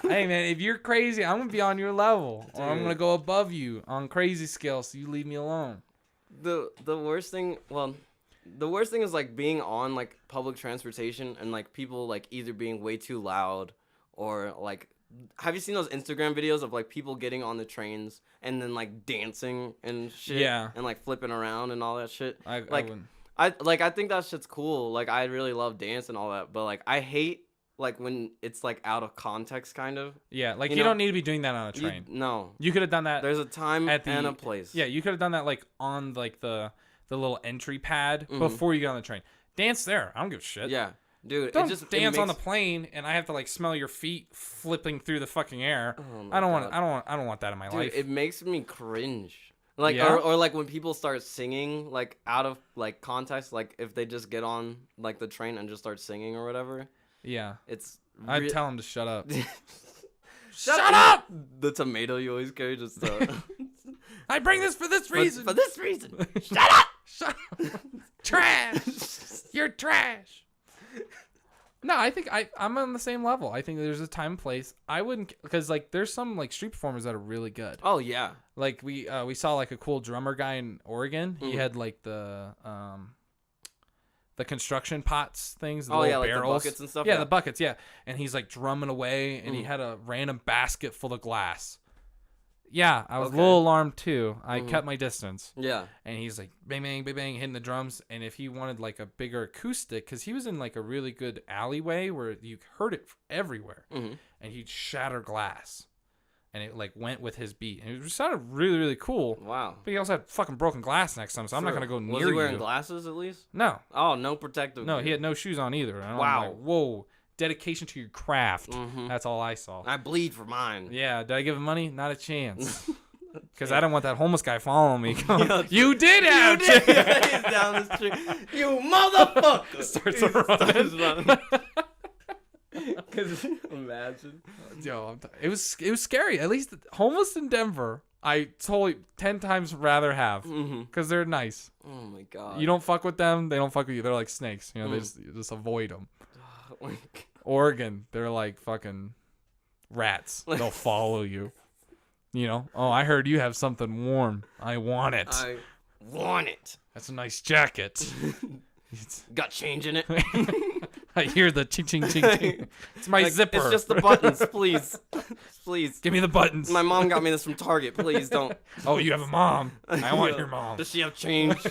Hey man, if you're crazy, I'm gonna be on your level, or I'm gonna go above you on crazy scale, so you leave me alone. The worst thing, the worst thing is like being on like public transportation and like people like either being way too loud or like. Have you seen those Instagram videos of like people getting on the trains and then like dancing and shit? Yeah. And like flipping around and all that shit. I think that shit's cool. Like I really love dance and all that, but like I hate like when it's like out of context kind of. Yeah, like you don't need to be doing that on a train. No. You could have done that. There's a time and a place. Yeah, you could have done that like on like the little entry pad before you get on the train. Dance there. I don't give a shit. Yeah. Dude, don't dance on the plane, and I have to like smell your feet flipping through the fucking air. Oh I don't want that in my life. It makes me cringe. Like or like when people start singing like out of like context, like if they just get on like the train and just start singing or whatever. Yeah, it's. I'd tell them to shut up. Shut up! The tomato you always carry just. I bring this for this reason. For this reason. Shut up! Shut up! Trash! You're trash. No, I think I'm on the same level. I think there's a time and place. I wouldn't, because like there's some like street performers that are really good. Oh yeah. Like we saw like a cool drummer guy in Oregon. He had like the construction pots things. The little barrels. Like the buckets and stuff. Yeah, the buckets. Yeah, and he's like drumming away, and he had a random basket full of glass. Yeah, I was a little alarmed too. I kept my distance. Yeah. And he's like bang, bang, bang, bang, hitting the drums. And if he wanted like a bigger acoustic, because he was in like a really good alleyway where you heard it everywhere, and he'd shatter glass, and it like went with his beat, and it sounded really, really cool. Wow. But he also had fucking broken glass next time, so I'm not gonna go near you. Was he wearing glasses at least? No. Oh, no protective. No, he had no shoes on either. And I'm like, whoa. Dedication to your craft. That's all I saw. I bleed for mine. Yeah. Did I give him money? Not a chance. Because I don't want that homeless guy following me. Yo, you did have to. He's down the street. You motherfucker. Starts running. Because imagine. Yo, it was scary. At least homeless in Denver, I totally 10 times rather have. Because they're nice. Oh my god. You don't fuck with them, they don't fuck with you. They're like snakes. You know, they just avoid them. Oregon, they're like fucking rats. They'll follow you. You know, oh, I heard you have something warm. I want it. I want it. That's a nice jacket. Got change in it. I hear the ching ching ching ching. It's my zipper. It's just the buttons, please. Please. Give me the buttons. My mom got me this from Target. Please don't. Oh, you have a mom. I want your mom. Does she have change?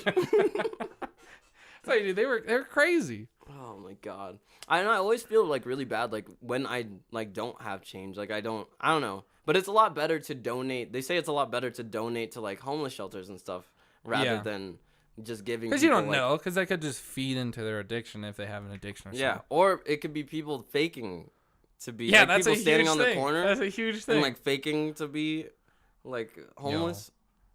So, dude, they were crazy. Oh my god. I know. I always feel like really bad, like when I like don't have change. Like I don't know. But it's a lot better to donate. They say it's a lot better to donate to like homeless shelters and stuff rather than just giving. Because you don't know. Because that could just feed into their addiction if they have an addiction. Or something. Or it could be people faking to be. Yeah, like, that's people a standing huge on thing. the corner. That's a huge thing. And like faking to be like homeless.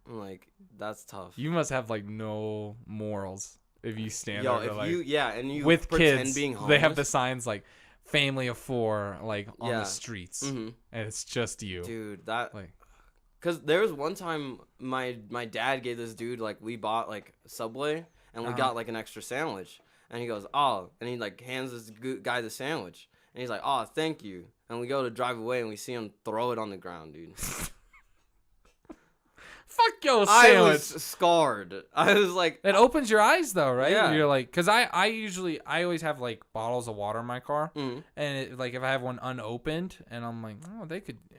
I'm like, that's tough. You must have like no morals if you stand there. If like, you and you with pretend kids, being homeless. they have the signs like family of 4 like on the streets, and it's just you, dude. That like, because there was one time my dad gave this dude like we bought like Subway and we got like an extra sandwich and he goes and he like hands this guy the sandwich and he's like thank you and we go to drive away and we see him throw it on the ground, dude. Fuck your sandwich. I was scarred. I was like, it opens your eyes though, right? Yeah. You're like, because I always have like bottles of water in my car, and like if I have one unopened, and I'm like,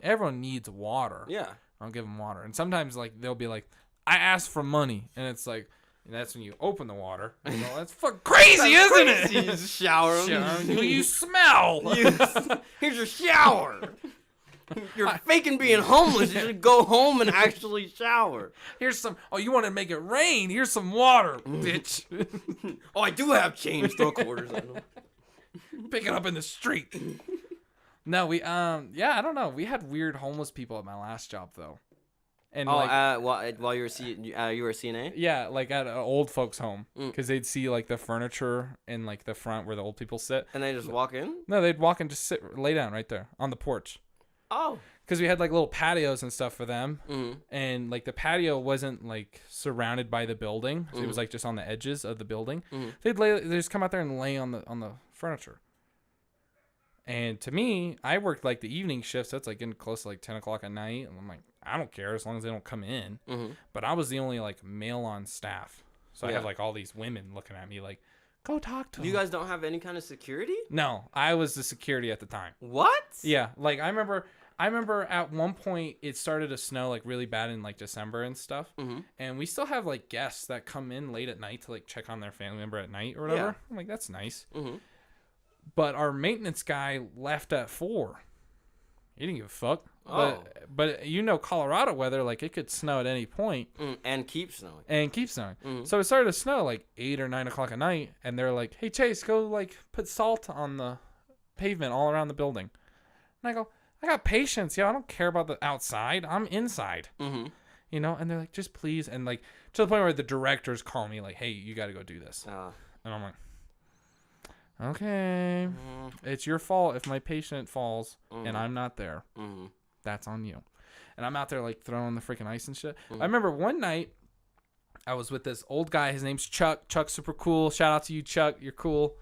everyone needs water. Yeah, I'll give them water, and sometimes like they'll be like, I asked for money, and it's like, and that's when you open the water. You know, that's fucking crazy, isn't it? You shower him. You smell. Here's your shower. You're faking being homeless. You should go home and actually shower. Here's some. Oh, you want to make it rain? Here's some water, bitch. Oh, I do have change. Throw quarters at him. Pick it up in the street. No, I don't know. We had weird homeless people at my last job though. And while you were CNA? Yeah, like at an old folks' home, because they'd see like the furniture in like the front where the old people sit. And they just walk in? No, they'd walk and just lay down right there on the porch. Oh. because we had like little patios and stuff for them, Mm-hmm. and like the patio wasn't like surrounded by the building, so it was like just on the edges of the building. Mm-hmm. They just come out there and lay on the furniture. And to me, I worked like the evening shift, so it's like getting close to like 10 o'clock at night, and I'm like, I don't care as long as they don't come in. Mm-hmm. But I was the only like male on staff, so I Yeah. have like all these women looking at me like, go talk to You them. guys don't have any kind of security? No, I was the security at the time. What? Yeah, like I remember at one point it started to snow like really bad in like December and stuff, Mm-hmm. and we still have like guests that come in late at night to like check on their family member at night or whatever. Yeah. I'm like, that's nice. Mm-hmm. But our maintenance guy left at 4. He didn't give a fuck. But you know Colorado weather, like it could snow at any point. And keep snowing. And keep snowing. Mm-hmm. So it started to snow like 8 or 9 o'clock at night, and they're like, "Hey Chase, go like put salt on the pavement all around the building." And I go, "I got patience, yo. I don't care about the outside. I'm inside." Mm-hmm. You know? And they're like, "Just please." And like to the point where the directors call me like, "Hey, you got to go do this." And I'm like, "Okay, it's your fault if my patient falls and I'm not there. Mm-hmm. That's on you." And I'm out there like throwing the freaking ice and shit. I remember one night I was with this old guy. His name's Chuck. Chuck's super cool. Shout out to you, Chuck. You're cool.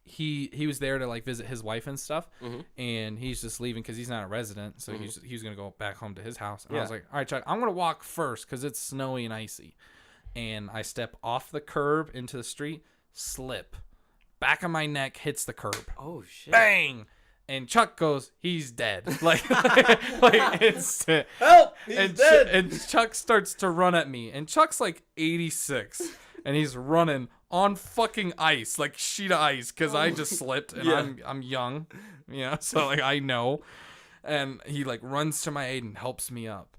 He was there to like visit his wife and stuff, and he's just leaving because he's not a resident. So he was gonna go back home to his house. And I was like, "All right, Chuck, I'm gonna walk first because it's snowy and icy." And I step off the curb into the street, slip, back of my neck hits the curb. Oh shit! Bang! And Chuck goes, he's dead. Like instant. Help! He's dead. And Chuck starts to run at me. And Chuck's like 86. And he's running on fucking ice, like sheet of ice, because I just slipped and I'm young. Yeah, so like I know. And he like runs to my aid and helps me up.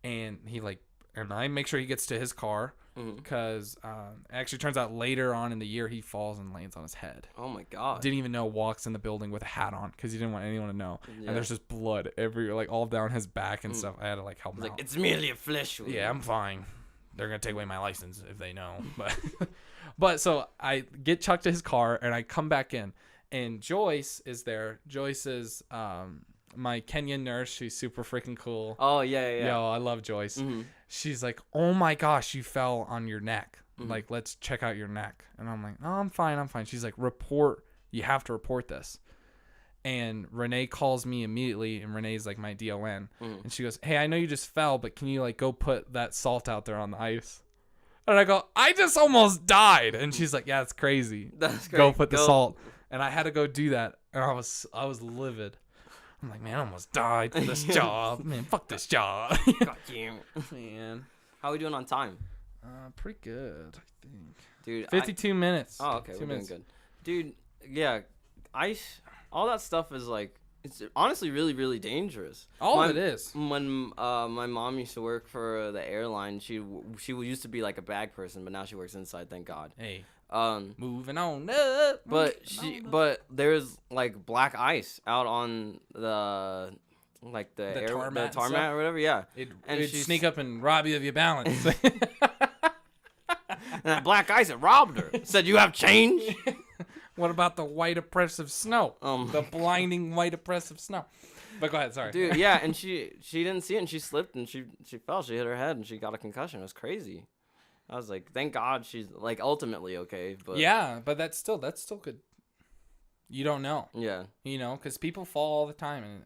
And he like, and I make sure he gets to his car. Because it actually turns out later on in the year he falls and lands on his head. Oh my god! Didn't even know walks in the building with a hat on because he didn't want anyone to know. And there's just blood everywhere, like all down his back and stuff. I had to like help him out. Like, it's merely a flesh wound. Yeah, I'm fine. They're gonna take away my license if they know. But so I get Chuck to his car and I come back in, and Joyce is there. Joyce is my Kenyan nurse. She's super freaking cool. Oh yeah. Yo, I love Joyce. She's like, "Oh my gosh, you fell on your neck. Like, let's check out your neck." And I'm like, "Oh, I'm fine. She's like, you have to report this." And Renee calls me immediately, and Renee's like my DON. And she goes, "Hey, I know you just fell, but can you like go put that salt out there on the ice?" And I go, "I just almost died." And she's like, "Yeah, it's crazy. That's great. Go put the salt." And I had to go do that, and I was livid. I'm like, "Man, I almost died for this job. Man, fuck this job." God damn it. Man. How are we doing on time? Pretty good, I think. Dude, 52 minutes. Oh, okay, 2 we're minutes. doing good. Dude, yeah, ice, all that stuff is like, it's honestly really, really dangerous. All of it is. When my mom used to work for the airline, she used to be like a bag person, but now she works inside, thank God. Hey, Um, moving on up. but there's like black ice out on the like the tarmac or whatever. Yeah, It'd sneak up and rob you of your balance. and that black ice it robbed her. Said, "You have change." What about the white oppressive snow? Um. The blinding white oppressive snow. But go ahead, sorry. Dude, yeah, and she didn't see it, and she slipped, and she fell. She hit her head, and she got a concussion. It was crazy. I was like, thank God she's like ultimately okay. But yeah, but that's still good. You don't know. Yeah. You know, because people fall all the time, and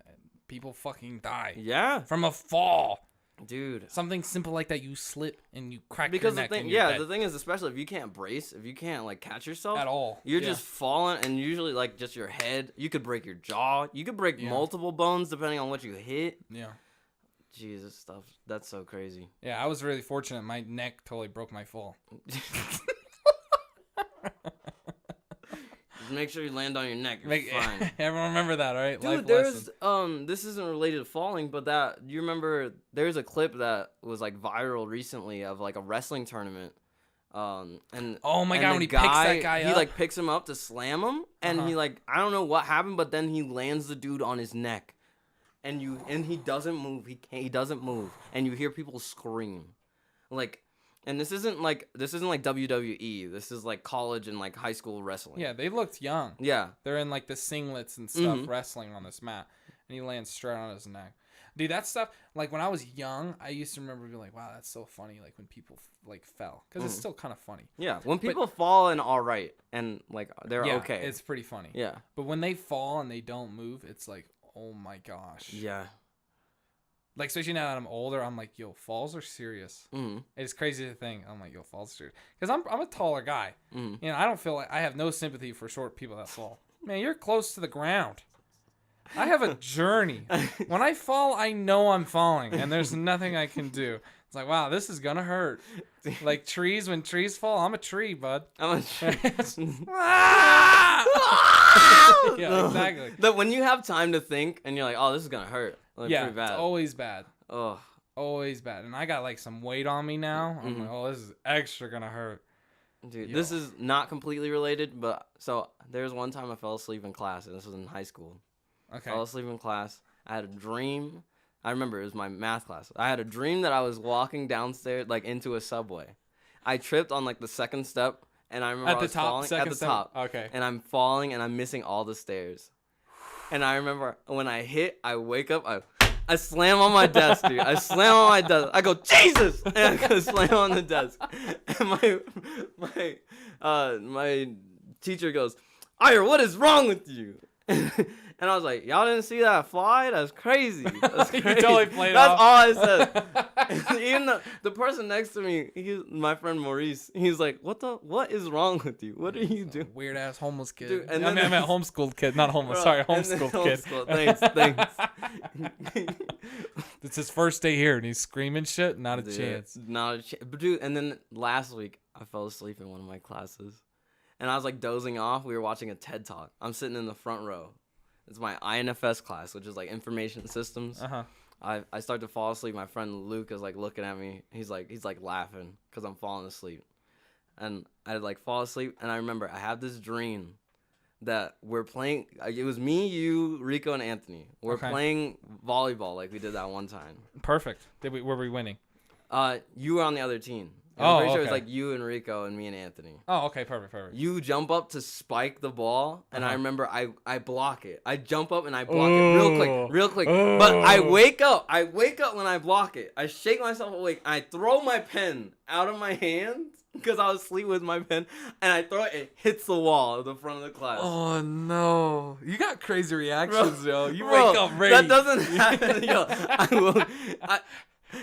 people fucking die. Yeah. From a fall. Dude. Something simple like that, you slip and you crack Because your neck. the thing, and you're dead. the thing is, especially if you can't brace, if you can't like catch yourself At all. you're just falling, and usually like just your head. You could break your jaw. You could break multiple bones depending on what you hit. Yeah. Jesus, stuff. That's so crazy. Yeah, I was really fortunate. My neck totally broke my fall. Just make sure you land on your neck. You're fine. Everyone remember that, all right? Dude, Life there's lesson. this isn't related to falling, but that you remember there's a clip that was like viral recently of like a wrestling tournament. And Oh my and God, the when he picks that guy he up. like picks him up to slam him, and he like, I don't know what happened, but then he lands the dude on his neck, and he doesn't move. He doesn't move, and you hear people scream, like. And this isn't like WWE. This is like college and like high school wrestling. Yeah, they looked young. Yeah. They're in like the singlets and stuff wrestling on this mat. and he lands straight on his neck. Dude, that stuff, like when I was young, I used to remember being like, wow, that's so funny, like when people like fell, because it's still kind of funny. Yeah, when people fall and all right, and like they're okay. It's pretty funny. Yeah. But when they fall and they don't move, it's like, oh my gosh. Yeah. Like, especially now that I'm older, I'm like, yo, falls are serious. Mm-hmm. It's crazy to think. I'm like, yo, falls are serious. Because I'm a taller guy. Mm-hmm. You know, I don't feel like I have no sympathy for short people that fall. Man, you're close to the ground. I have a journey. When I fall, I know I'm falling, and there's nothing I can do. It's like, wow, this is gonna hurt. Like trees, when trees fall, I'm a tree, bud. I'm a tree. Yeah, exactly. But when you have time to think, and you're like, oh, this is gonna hurt. Like, Yeah, pretty bad. it's always bad. Ugh. Always bad. And I got like some weight on me now. I'm like, oh, this is extra gonna hurt. Dude, this is not completely related, but so there was one time I fell asleep in class, and this was in high school. Okay. Fell asleep in class. I had a dream. I remember it was my math class. I had a dream that I was walking downstairs, like into a subway. I tripped on like the second step, and I remember At I the was top, falling at the top. Okay. And I'm falling, and I'm missing all the stairs. And I remember when I hit, I wake up, I slam on my desk, dude. I slam on my desk. I go, Jesus! And I go slam on the desk. And my teacher goes, Ira, what is wrong with you? And I was like, y'all didn't see that fly? That's crazy. That's crazy. You totally played That's off. all I said. Even the person next to me, my friend Maurice, he's like, what is wrong with you? What are you doing? Weird ass homeless kid. Dude, and I mean, I meant homeschooled kid, not homeless. Sorry, homeschooled kid. Thanks. It's his first day here, and he's screaming shit. Not a Dude, chance. Not a chance. But dude, and then last week, I fell asleep in one of my classes. And I was like dozing off. We were watching a TED Talk. I'm sitting in the front row. It's my INFS class, which is like information systems. I start to fall asleep. My friend Luke is like looking at me. He's like laughing because I'm falling asleep. And I like fall asleep. And I remember I have this dream that we're playing. It was me, you, Rico, and Anthony. We're playing volleyball like we did that one time. Perfect. Were we winning? You were on the other team. I'm pretty sure it was like you and Rico and me and Anthony. Oh, okay, perfect. You jump up to spike the ball, and I remember I block it. I jump up and I block it real quick. But I wake up when I block it. I shake myself awake. I throw my pen out of my hand because I was asleep with my pen, and I throw it. It hits the wall at the front of the class. Oh no, you got crazy reactions, yo. You Bro, wake up ready. That doesn't happen, yo.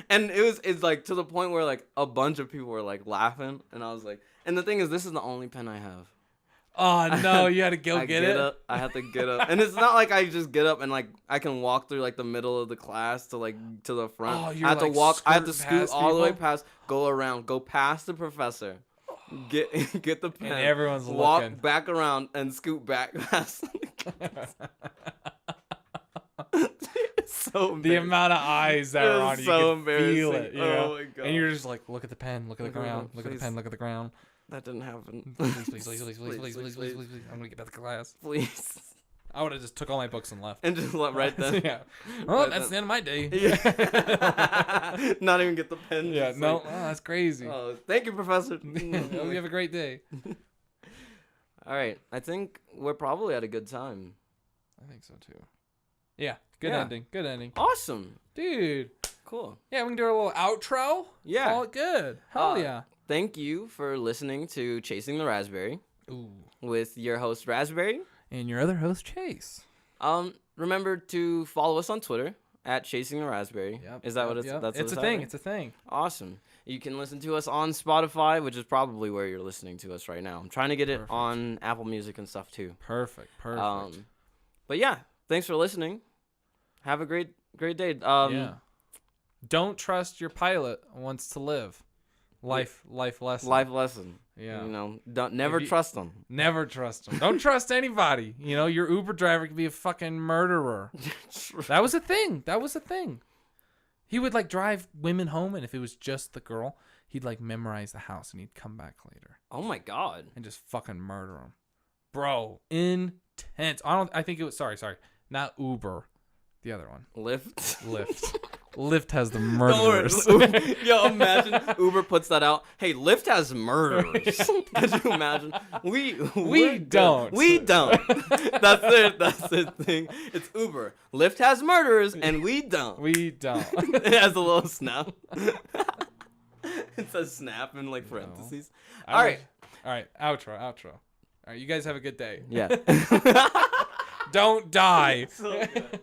And it's like to the point where like a bunch of people were like laughing, and I was like, and the thing is, this is the only pen I have. Oh no, you had to go get it. I had to get up, and it's not like I just get up and like I can walk through like the middle of the class to like to the front. Oh, I have to walk. I have to scoot all the way people? past, go around, go past the professor, get the pen, And everyone's walk looking. back around and scoot back past. It's so The amount of eyes that It are was on you, so you can embarrassing. feel it. You know? Oh my God. And you're just like, look at the pen, look at the ground, look at the please. pen, look at the ground. That didn't happen. Please. I'm gonna get back to class. Please. I would have just took all my books and left. And just let right then. Yeah. Well, Right that's then. the end of my day. Yeah. Not even get the pen. Yeah. just No. like, Oh, that's crazy. oh, thank you, Professor. You have a great day. All right. I think we're probably at a good time. I think so too. Yeah. Good Yeah. ending. Good ending. Awesome. Dude. Cool. Yeah, we can do a little outro. Yeah. Call it good. Hell yeah. Thank you for listening to Chasing the Raspberry Ooh. with your host, Rasberry. And your other host, Chase. Remember to follow us on Twitter at Chasing the Raspberry. Yep. Is that what it's? Yep. That's It's what a thing. right? It's a thing. Awesome. You can listen to us on Spotify, which is probably where you're listening to us right now. I'm trying to get it Perfect. on Apple Music and stuff too. Perfect. But yeah, thanks for listening. Have a great day. Yeah. Don't trust your pilot wants to live. Life lesson. Life lesson. Yeah. You know, never trust them. Never trust them. Don't trust anybody. You know, your Uber driver could be a fucking murderer. That was a thing. He would like drive women home, and if it was just the girl, he'd like memorize the house, and he'd come back later Oh my God. and just fucking murder them. Bro, intense. I think it was sorry, not Uber, the other one, Lyft. Lyft. Lyft has the Don't worry. murderers. Yo, imagine Uber puts that out. Hey, Lyft has murderers. Could you imagine? We don't. We don't. That's it. That's the thing. It's Uber. Lyft has murderers, and we don't. We don't. It has a little snap. It says snap in like parentheses. No. All right. Outro. All right. You guys have a good day. Yeah. Don't die. So good.